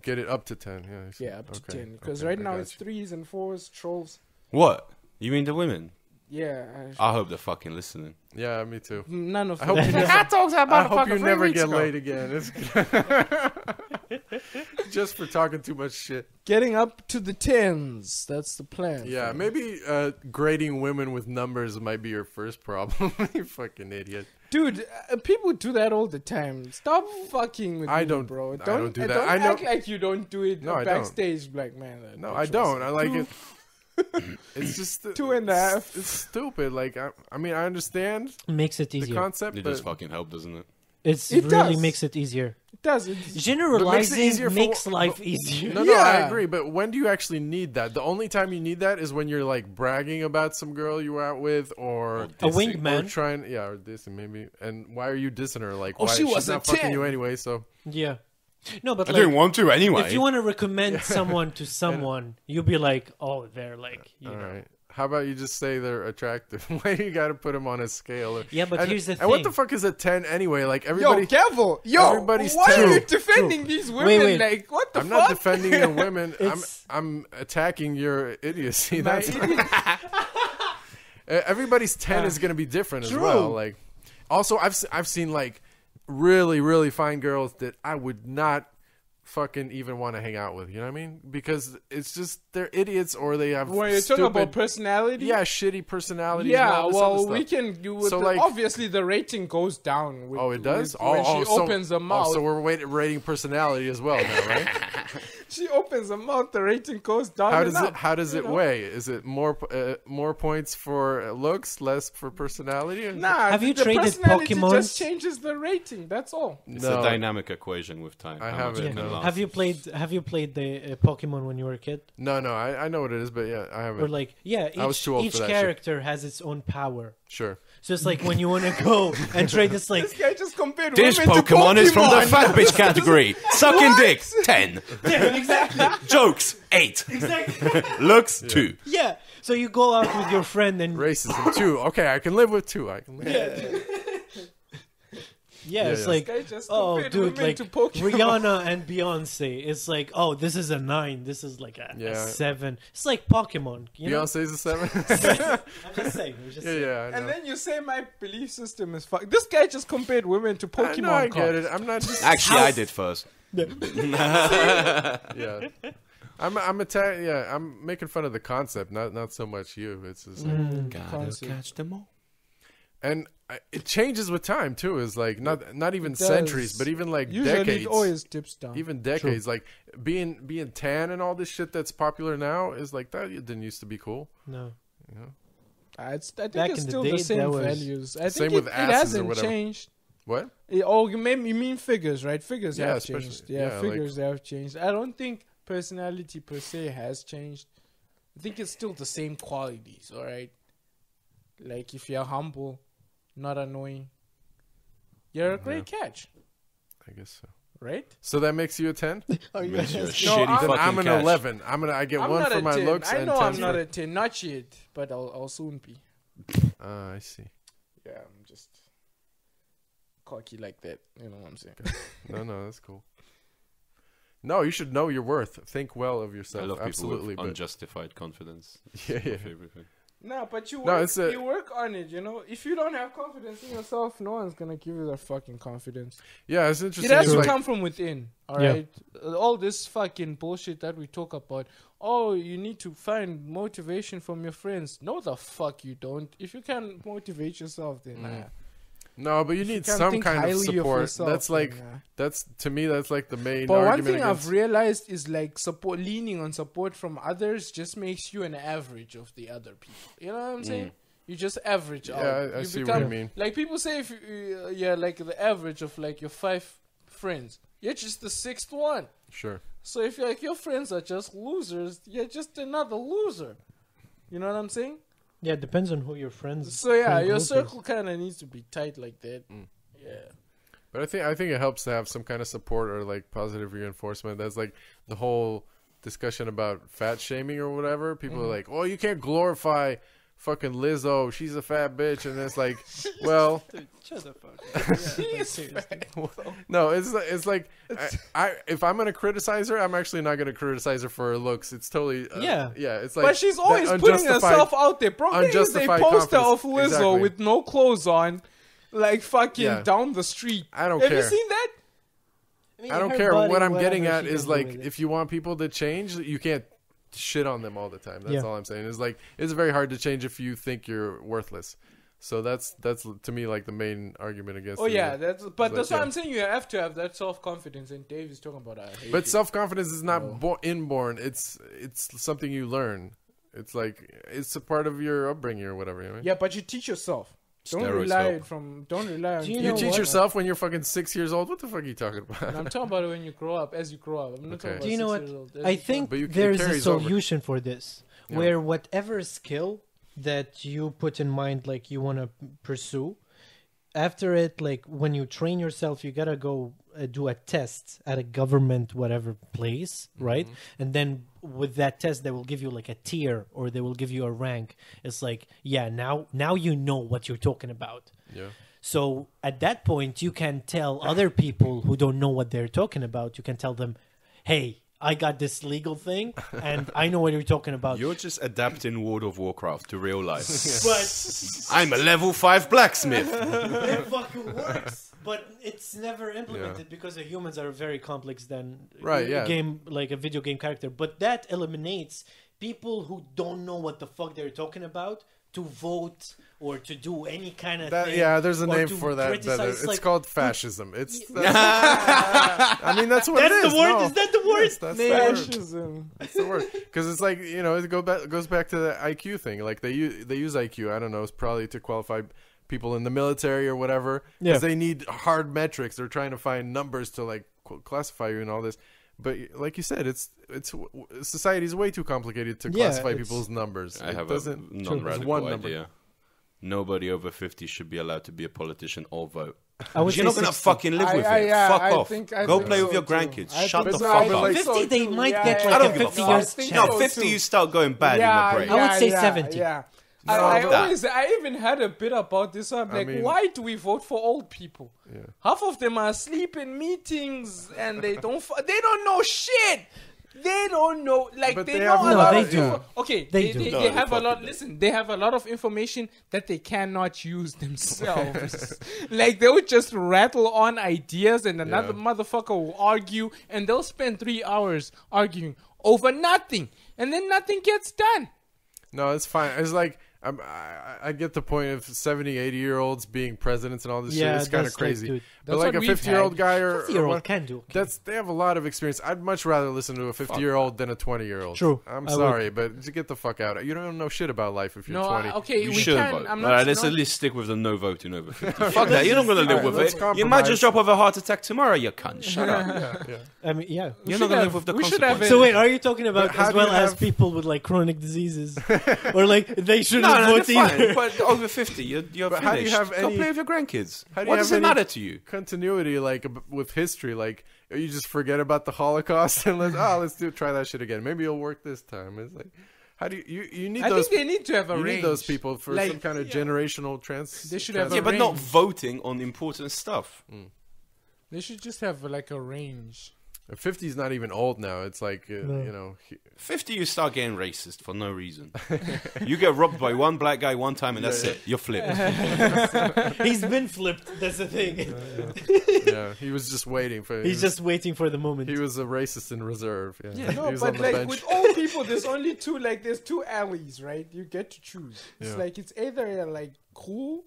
Get it up to 10. Yeah, I see. Yeah, up to Okay, 10. Because okay, right I now got it's you. 3s and 4s, trolls. what? You mean the women? Yeah. I hope they're fucking listening. Yeah, me too. None of I hope them. you never, I hope you never get laid again. It's just for talking too much shit. Getting up to the 10s. That's the plan. Yeah, maybe grading women with numbers might be your first problem. You fucking idiot. Dude, people do that all the time. Stop fucking with I me, don't- bro. I don't do that. Don't I know- act like you don't do it No, I don't. backstage, black man. No, I don't. I like it. It's just 2.5. It's stupid. Like I mean, I understand Makes it the easier. concept, It but just fucking help, doesn't it? It It really does. makes it easier. It does. It's, Generalizing easier makes, for- life easier. No, I Yeah. agree. But when do you actually need that? The only time you need that is when you're like bragging about some girl you were out with, or A Dissing. wingman. or trying, or dissing maybe. And why are you dissing her? Like, Oh, why she she's was a not fucking 10. you anyway? So Yeah. No, but I like, didn't want to anyway. if you want to recommend someone to someone, you'll be like, oh, they're like, you all know. right. How about you just say they're attractive? Why do you got to put them on a scale? Yeah, but and, here's the And what the thing. fuck is a 10 anyway? Like yo, everybody. Gavel. Yo, everybody's why are you true, defending these women? Wait. Like, what the I'm fuck? not defending your women. It's- I'm attacking your idiocy. My That's idiot. everybody's 10 is going to be different as true. well. Like, also I've seen like really really fine girls that I would not fucking even want to hang out with. You know what I mean? Because it's just they're idiots or they have When you're stupid, talking about personality, yeah, shitty personalities. and yeah. all this Well, other we stuff. can do with So, the, like- obviously the rating goes down. With, Oh, it does. when she opens her mouth. so we're rating personality as well now, right? She opens her mouth. The rating goes down. How and does it? up, How does you it know? weigh? Is it more points for looks, less for personality? Or Nah, Have you the traded personality Pokemons? just changes the rating. That's all. It's No. a dynamic equation with time. I how haven't, much it no. can last. Have you played the Pokemon when you were a kid? No, I know what it is, but yeah, I haven't. Or like, yeah, I was each, too old each for that shit. character has its own power. Sure. So it's like when you want to go and trade this, like, This guy just compared This women to Pokemon is from the Pokemon. fat bitch category. Sucking dick, 10. yeah, exactly, Jokes, 8. exactly, Looks, 2. yeah. So you go out with your friend and Racism 2. Okay, I can live with 2. I can live. it's yeah. like, This guy just oh, compared dude, women like to Pokemon. Rihanna and Beyonce. It's like, oh, this is a 9. This is like a Yeah. 7. It's like Pokemon. You know? Beyonce's a 7. I'm just saying. I'm just yeah, saying. yeah. I know. And then you say my belief system is fuck. This guy just compared women to I Pokemon know, I get cards. it. I'm not just. Actually, I did first. Yeah. I'm making fun of the concept, not so much you. It's just like, Gotta Concept. catch them all. and it changes with time too. Is like not even does. centuries, but even like Usually decades. it always dips down. Even decades, like being tan and all this shit that's popular now is like that didn't used to be cool. No. I think Back it's in the still day, the same that was- values. I Same think with it asses or hasn't whatever. changed. What? You mean figures, right? Figures Yeah, have especially- changed. yeah, like- Figures have changed. I don't think personality per se has changed. I think it's still the same qualities, alright? Like if you're humble, not annoying, you're a great catch, I guess so. right? So that makes you a 10? Oh, Makes you a No, shitty I'm- Then I'm fucking an catch. 11. I get I'm one not for a my 10. looks I and know 10 I'm not for... a 10, not yet, but I'll soon be. I see. Yeah, I'm just cocky like that. You know what I'm saying? No, that's cool. No, you should know your worth. Think well of I yourself. love people Absolutely. with unjustified confidence. Yeah, That's my yeah. favorite thing. No, but you No, work, it's a- you work on it, you know? If you don't have confidence in yourself, no one's going to give you that fucking confidence. Yeah, it's It interesting. has It's to like, come from within, alright? All this fucking bullshit that we talk about. Oh, you need to find motivation from your friends. No, the fuck you don't. If you can't motivate yourself, then nah. no, but you If need can't some think kind of highly support. yourself, That's then like nah. to me that's like the main But one argument thing against. I've realized is like leaning on support from others just makes you an average of the other people. You know what I'm saying? You just average out. Yeah, I You see what you mean. Like people say, if you're like the average of like your 5 friends, you're just the 6th one. Sure. So if you're like your friends are just losers, you're just another loser. You know what I'm saying? Yeah, it depends on who your friends. So yeah, friend your group is. circle kind of needs to be tight like that. Yeah. But I think it helps to have some kind of support or like positive reinforcement. That's like the whole discussion about fat shaming or whatever. People are like, "Oh, you can't glorify fucking Lizzo. She's a fat bitch." And it's like, well, Shut the fuck. She's no, it's like I if I'm gonna criticize her, I'm actually not gonna criticize her for her looks. It's totally Yeah. It's like But she's that always putting unjustified- herself out there. Bro, there is a unjustified poster of confidence. Lizzo Exactly. with no clothes on, like fucking Yeah. down the street. I don't Have care. you seen that? I don't care. What I'm getting at is like, if you want people to change, you can't shit on them all the time. That's Yeah. all I'm saying. It's like it's very hard to change if you think you're worthless. So that's to me like the main argument against. Oh it. yeah, that's like, what yeah. I'm saying. You have to have that self confidence, and Dave is talking about that. I hate But it. self confidence is not No. inborn. It's something you learn. It's like it's a part of your upbringing or whatever. You know what I mean? Yeah, but you teach yourself. Don't Steroids rely help. don't rely on. Do you You know teach what? yourself when you're fucking 6 years old. What the fuck are you talking And about? I'm talking about it when you grow up. As you grow up, I'm not talking Okay. about Do you know 6 what? years old. As I you think But it there's a carries over. solution for this, Yeah. where whatever skill that you put in mind, like you want to pursue, after it, like when you train yourself, you gotta go do a test at a government whatever place, right? And then with that test, they will give you like a tier or they will give you a rank. It's like, yeah, now you know what you're talking about. Yeah. So at that point, you can tell other people who don't know what they're talking about. You can tell them, "Hey, I got this legal thing, and I know what you're talking about." You're just adapting World of Warcraft to real life. But I'm a level 5 blacksmith. it fucking works. But it's never implemented because the humans are very complex than Right, yeah. like a video game character. But that eliminates people who don't know what the fuck they're talking about to vote or to do any kind of thing. Yeah, there's a or name to for that. criticize, It's like, called fascism. I mean, that's what it That's is. the word. No. Is that the word? That's the word. Fascism. That's the word. Because it's like, you know, it goes back to the IQ thing. Like they use IQ. I don't know. It's probably to qualify people in the military or whatever. Because they need hard metrics. They're trying to find numbers to like classify you and all this. But like you said, it's society's way too complicated to classify people's numbers. I have a a it's non-radical one number. idea. Nobody over 50 should be allowed to be a politician or vote. I would You're say not going to 60. fucking live with it. yeah, Fuck I off. think Go so play with your too. grandkids. I Shut think the so. fuck I up. think 50, so they too. might Yeah, get yeah, like I a don't give a 50 fuck. years think No, chance. so 50 too. you start going bad Yeah, in the brain. I would say yeah, 70. Yeah. Fuck that. I even had a bit about this. I'm like, mean- why do we vote for old people? Yeah. Half of them are asleep in meetings and they don't know shit. They don't know, like But they they know have a a lot lot of of- yeah. Okay, They do. They No, they have a fucking lot. don't. Listen, they have a lot of information that they cannot use themselves. Like they would just rattle on ideas, and another motherfucker will argue, and they'll spend 3 hours arguing over nothing, and then nothing gets done. No, it's fine. It's like I get the point of 70, 80-year-olds being presidents and all this Yeah, shit. It's kind of that's like, crazy. dude, but that's like what a we've 50-year-old had. guy or 50-year-old what- can do. they have a lot of experience. I'd much rather listen to a 50-year-old than a 20-year-old. True. I'm I would. sorry, but just get the fuck out. You don't know shit about life if you're No, 20. okay, You we should can. vote. I'm All not. right, let's no. at least stick with the no voting over 50. Fuck that. You're not going to live Alright, with let's it. You might just compromise. drop of a heart attack tomorrow, you cunt. Shut up. Yeah. I mean, yeah. You're not going to live with the we should have consequences. So wait, are you talking about But how as do well you as have- people with like chronic diseases, or like they shouldn't No, vote they're fine. either? But over 50, you're But finished. how do you have Go any- play with your grandkids. How do you What have does it any matter to you? continuity like with history? Like you just forget about the Holocaust and let's try that shit again. Maybe it'll work this time. It's like, how do you need I those? think they need to have a You range. need those people for Like, some kind of generational trans. They should have Yeah, a but not range. voting on important stuff. They should just have like a range. 50 is not even old now. It's like you know. 50, you start getting racist for no reason. You get robbed by one black guy one time and that's it. You're flipped. He's been flipped. That's the thing. Yeah, he was just waiting for. He's just waiting for the moment. He was a racist in reserve. Yeah, No, he was on but the like bench. with old people, there's only two. Like there's two alleys, right? You get to choose. It's Yeah. like it's either you're like cool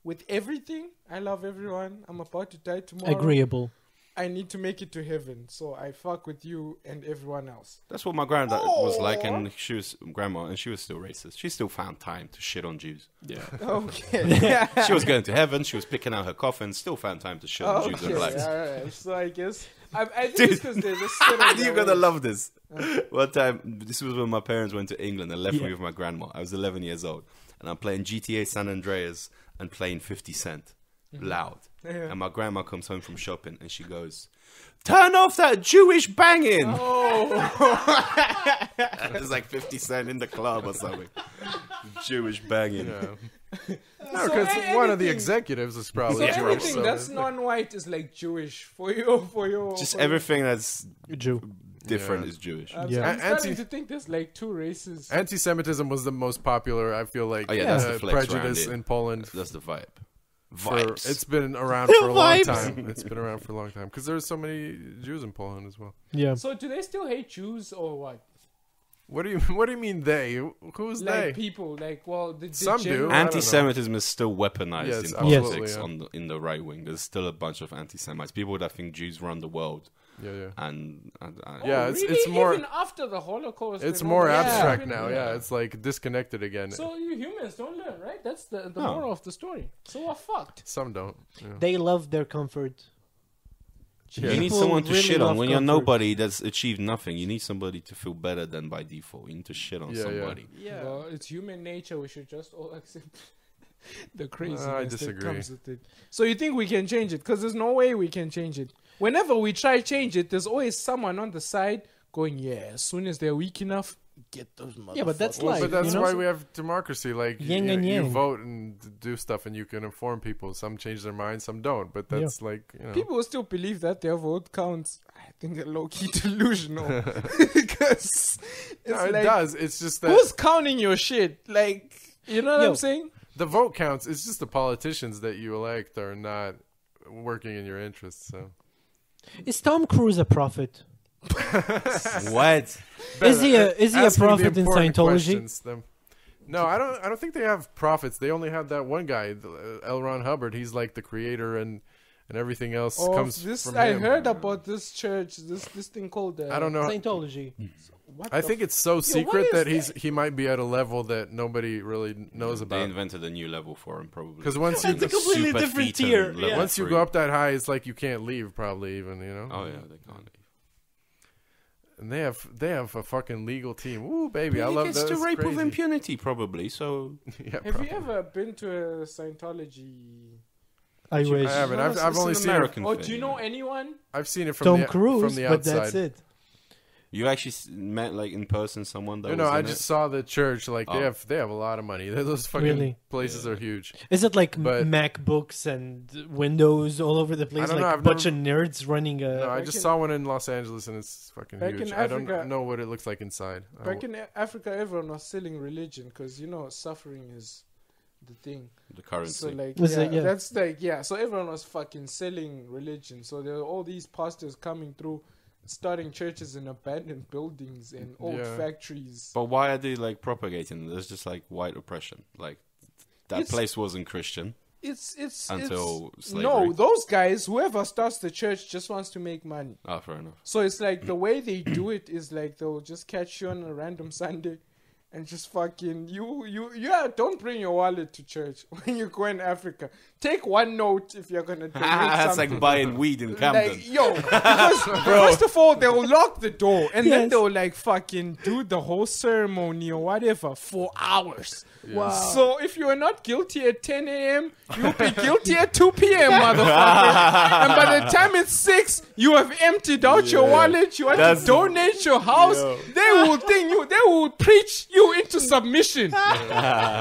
with everything. I love everyone. I'm about to die tomorrow. Agreeable. I need to make it to heaven, so I fuck with you and everyone else. That's what my granddad was like, and she was grandma, and she was still racist. She still found time to shit on Jews. Yeah, Okay. she was going to heaven. She was picking out her coffin. Still found time to shit on Jews and Okay. blacks. Alright. So I guess I think Dude. it's because they're just sitting You're there gonna with- love this. One time, this was when my parents went to England and left Yeah. me with my grandma. I was 11 years old, and I'm playing GTA San Andreas and playing 50 Cent loud. Yeah. And my grandma comes home from shopping and she goes, "Turn off that Jewish banging!" Oh. There's like 50 Cent in the club or something. Jewish banging. Yeah. No, So because one of the anything- executives is So probably Jewish. everything so that's it's- non-white is like Jewish for you. Just for everything that's Jew. different Yeah. is Jewish. I'm, Yeah. I'm starting Anti- to think there's like two races. Anti-Semitism was the most popular. I feel like Oh, yeah, that's the flex prejudice around it. in Poland. That's the vibe. For, Vibes. it's been around for a long Vibes. time. It's been around for a long time because there's so many Jews in Poland as well. Yeah. So do they still hate Jews or what? What do you mean they? Who's Like they? people, like the Some do. general- I don't know. Anti-Semitism is still weaponized Yes, in absolutely, politics yeah. in the right wing. There's still a bunch of anti-Semites, people that think Jews run the world, And Yeah, Oh, it's really? more- Even after the Holocaust. It's and more all that abstract happened? now. Yeah, it's like disconnected again. So you humans don't learn, right? That's the No. moral of the story. So we're fucked. Some don't. Yeah. They love their comfort. Yeah. you need People someone to really shit on. love When you're comfort. nobody that's achieved nothing, you need somebody to feel better than by default. You need to shit on Yeah, yeah. somebody. Yeah. Well, it's human nature. We should just all accept the craziness I that disagree. comes with it. So you think we can change it? Because there's no way we can change it. Whenever we try change it, there's always someone on the side going, "Yeah, as soon as they're weak enough, get those motherfuckers." Yeah, but that's Well, life. but that's you know? why we have democracy. Like Yin you, and you yang. vote and do stuff, and you can inform people. Some change their minds, some don't. But that's like People will still believe that their vote counts. I think they're low-key delusional. Because it's No, it like, does. It's just that who's counting your shit? Like, you know what Yo. I'm saying? the vote counts. It's just the politicians that you elect are not working in your interests. So Is Tom Cruise a prophet? What? Is he a Ask me the prophet in important Scientology? questions, then. No, I don't think they have prophets. They only have that one guy, L. Ron Hubbard. He's like the creator, and everything else Oh, comes this from I him. heard about this church. This thing called. I don't know. Scientology. What I the think it's so what secret is that he might be at a level that nobody really knows They about. invented a new level for him, probably. Because once you It's a completely Super different Thetan tier. level Yeah. once you three. go up that high, it's like you can't leave. Probably even Oh yeah, they can't leave. And they have a fucking legal team. Woo, baby, I love It's that. to That's rape with crazy. impunity, probably. So Yeah, Have probably. you ever been to a Scientology? I wish. I haven't. No, I've it's only an seen it. American Or thing. do you know anyone? I've seen it from Tom the Cruise, from the but outside. that's it. You actually met like in person someone that No, was I in just it? saw the church. Like Oh. they have a lot of money. Those fucking Really? places Yeah. are huge. Is it like But- MacBooks and Windows all over the place? don't Like know, a I've bunch of nerds running a. No, I back just in- saw one in Los Angeles, and it's fucking Back huge. in I don't Africa- know what it looks like inside. Back in Africa, everyone was selling religion because suffering is the thing. The currency. So like, Was it? Yeah. that's like, yeah. So everyone was fucking selling religion. So there were all these pastors coming through, starting churches in abandoned buildings and old Yeah. factories. But why are they like propagating? There's just like white oppression. Like that It's- place wasn't Christian. It's Until slavery. no, those guys, whoever starts the church just wants to make money. Ah, fair enough. So it's like the way they do it is like they'll just catch you on a random Sunday and just fucking don't bring your wallet to church when you go in Africa. Take one note if you're gonna donate That's something. like buying weed in Camden. Like, yo, because first of all, they'll lock the door and then Yes. they'll like fucking do the whole ceremony or whatever for hours. Wow. So if you are not guilty at 10 a.m., you'll be guilty at 2 p.m., motherfucker. And by the time it's 6, you have emptied out your wallet, you want to That's- donate your house, they will they will preach you into submission.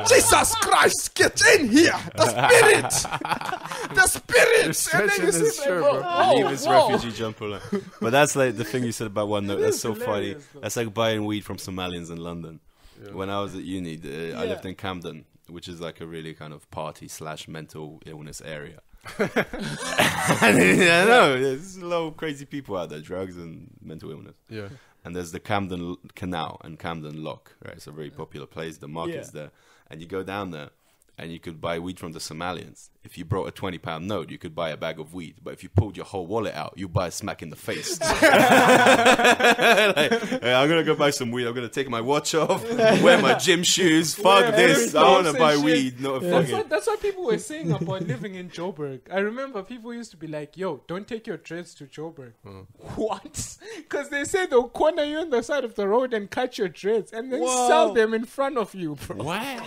Jesus Christ, get in here! The spirit! The spirit! And stretching then you his see shirt, like, bro. whoa, Leave his whoa. refugee jumper on. But that's like the thing you said about one note. It That's is so funny. hilarious, though. That's like buying weed from Somalians in London. When I was at uni, I lived Yeah. in Camden, which is like a really kind of party/mental illness area. I know there's a lot of crazy people out there, drugs and mental illness. Yeah. And there's the Camden Canal and Camden Lock, right? It's a very popular place. The market's there, and you go down there, and you could buy weed from the Somalians. If you brought a £20 note, you could buy a bag of weed. But if you pulled your whole wallet out, you buy a smack in the face. Like, hey, I'm gonna go buy some weed. I'm gonna take my watch off, wear my gym shoes. Fuck Yeah, this! I every wanna box buy and shit. weed, not a That's fucking. what people were saying about living in Joburg. I remember people used to be like, yo, don't take your dreads to Joburg. What? Because they say they'll corner you on the side of the road and cut your dreads and then Whoa. sell them in front of you, bro. What?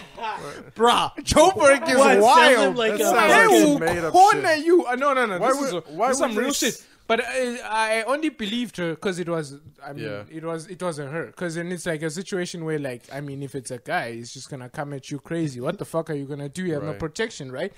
Bruh, Joburg is What, sell wild. them like That a- sounds They like will some made-up corner shit. you. No. Why This would- is why this is some would they real s- shit. But I only believed her because it was. I mean, Yeah. it wasn't her. Because then it's like a situation where, like, I mean, if it's a guy, he's just gonna come at you crazy. What the fuck are you gonna do? You have no Right. protection, right?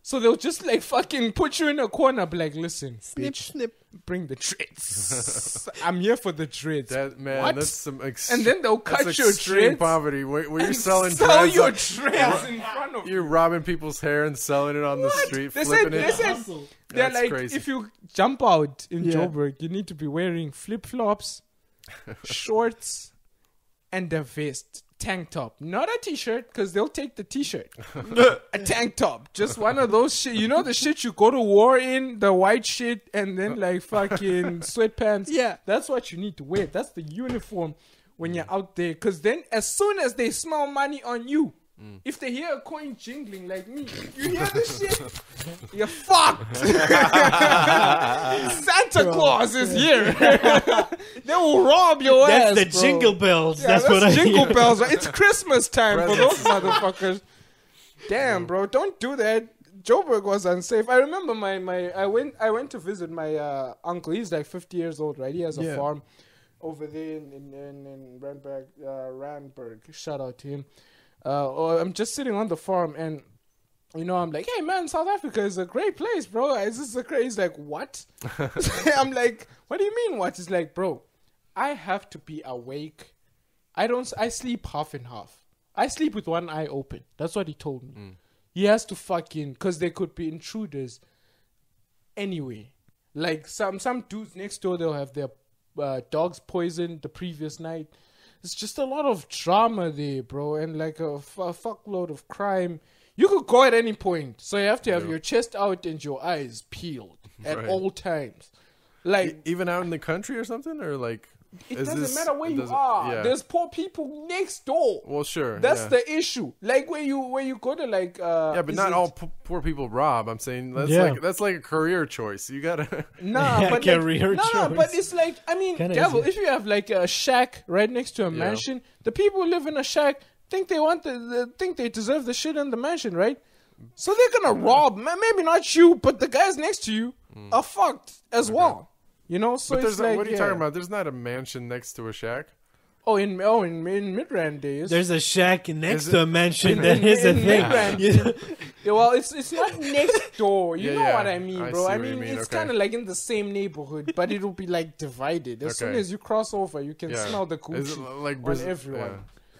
So they'll just like fucking put you in a corner, be like, listen, Snip, bitch, snip. bring the dreads. I'm here for the dreads. That man, What? that's some And then they'll cut that's your extreme dreads. poverty. Were you and selling sell dreads? your dreads in front of you. You're robbing people's hair and selling it on the street, flipping They it. said they're That's like, crazy. if you jump out in Yeah. Joburg, you need to be wearing flip flops, shorts, and a vest. tank top, not a t-shirt, because they'll take the t-shirt. A tank top, just one of those shit. You know the shit you go to war in, the white shit, and then like fucking sweatpants. Yeah. That's what you need to wear. That's the uniform when you're out there. Because then as soon as they smell money on you, if they hear a coin jingling like me, you hear this shit, you're fucked. Santa Claus is here. They will rob your ass. That's the bro. jingle bells. Yeah, that's what I jingle hear. bells. It's Christmas time for those motherfuckers. Damn, bro, don't do that. Joburg was unsafe. I remember I went to visit my uncle. He's like 50 years old, right? He has a farm over there in Randburg. Shout out to him. I'm just sitting on the farm and, you know, I'm like, hey man, South Africa is a great place, bro. He's like, what? I'm like, what do you mean what? He's like, bro, I have to be awake. I sleep half and half. I sleep with one eye open. That's what he told me. He has to because there could be intruders anyway. Like some dudes next door, they'll have their dogs poisoned the previous night. It's just a lot of drama there, bro, and like a fuckload of crime. You could go at any point, so you have to have your chest out and your eyes peeled at all times. Like even out in the country or something, or like it doesn't matter where you are. Yeah. There's poor people next door. Well, sure. That's the issue. Like where you go to like. Yeah, but not all poor people rob. I'm saying that's like a career choice. You gotta. Nah, but career choice. No, but it's like I mean, Gaweł, if you have like a shack right next to a mansion, the people who live in a shack think they deserve the shit in the mansion, right? So they're gonna rob. Maybe not you, but the guys next to you are fucked as well. You know, so but it's like, what are you talking about? There's not a mansion next to a shack. In Midrand days, there's a shack next to a mansion. That is a thing. Yeah, well, it's not next door. You know what I mean, bro. I mean, it's kind of like in the same neighborhood, but it'll be like divided. As soon as you cross over, you can smell the Gucci on everyone. Yeah.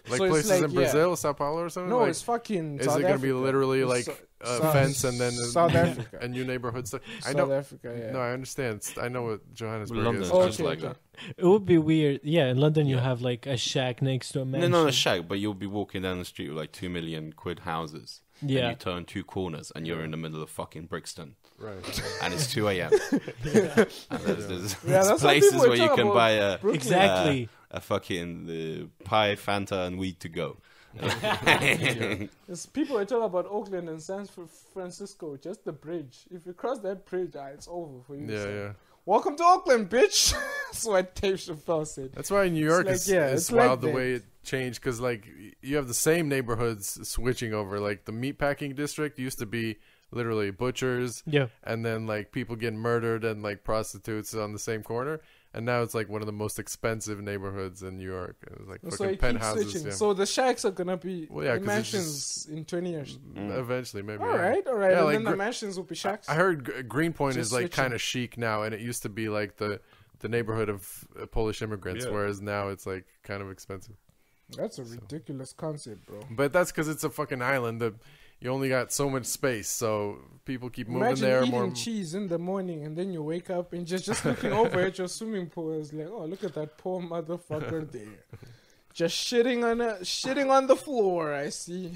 Like so places in Brazil, Sao Paulo or something? No, like, it's fucking is South it going to be Africa. literally like a fence and then South Africa. a new neighborhood stuff? South Africa, yeah. No, I understand. I know what Johannesburg London is. is just like that. It would be weird. Yeah, in London you have like a shack next to a mansion. No, not a shack, but you'll be walking down the street with like 2 million quid houses. Yeah. And you turn two corners and you're in the middle of fucking Brixton. Right. And it's 2 a.m. And there's that's places what where you can buy a fucking pie, Fanta, and weed to go. There's people are talking about Oakland and San Francisco, just the bridge. If you cross that bridge, it's over for you. Yeah. Welcome to Oakland, bitch. That's what Dave Chappelle said. That's why New York it's wild the like way it changed, because like you have the same neighborhoods switching over. Like the meatpacking district used to be literally butchers, and then like people getting murdered and like prostitutes on the same corner. And now it's like one of the most expensive neighborhoods in New York. It was like fucking penthouses. Yeah. So the shacks are gonna be just, mansions in 20 years. Eventually, maybe. All right. Yeah, and like, then the mansions will be shacks. I heard Greenpoint Just is like switching. kind of chic now, and it used to be like the neighborhood of Polish immigrants, whereas now it's like kind of expensive. That's a ridiculous concept, bro. But that's because it's a fucking island. You only got so much space, so people keep moving Imagine there. eating cheese in the morning and then you wake up and just looking over at your swimming pool. It's like, oh, look at that poor motherfucker there, just shitting on the floor. I see.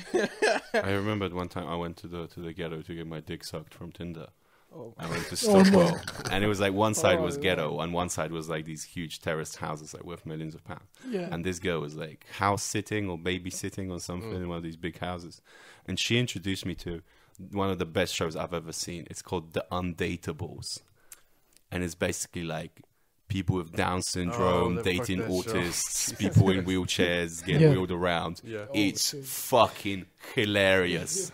I remembered one time I went to the ghetto to get my dick sucked from Tinder. Oh, I went to Stockwell, and it was like one side was ghetto, and one side was like these huge terraced houses like worth millions of pounds. Yeah. And this girl was like house sitting or babysitting or something in one of these big houses, and she introduced me to one of the best shows I've ever seen. It's called The Undateables, and it's basically like people with Down syndrome dating autists, people in wheelchairs getting wheeled around. Yeah. It's fucking hilarious.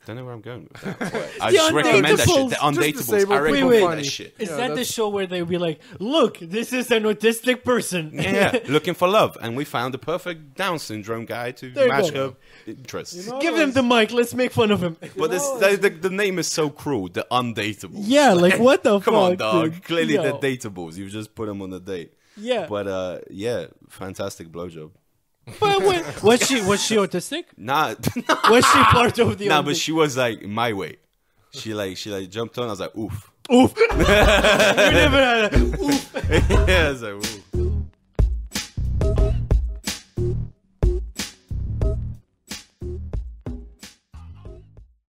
Don't know where I'm going with that. I just recommend that shit. The Undateables. I recommend that shit. Is that the show where they'll be like, look, this is an autistic person. Yeah, looking for love. And we found the perfect Down syndrome guy to match her interests. You know, Give him the mic. Let's make fun of him. But the name is so cruel. The Undateables. Yeah, like what the fuck? Come on, dog. Dude. Clearly they're dateables. You just put them on a date. Yeah. But fantastic blowjob. But was she autistic? Nah. Was she part of the? Nah, but she was like my way. She jumped on. I was like, oof. Oof. You never had a oof. Yeah, I was like, oof.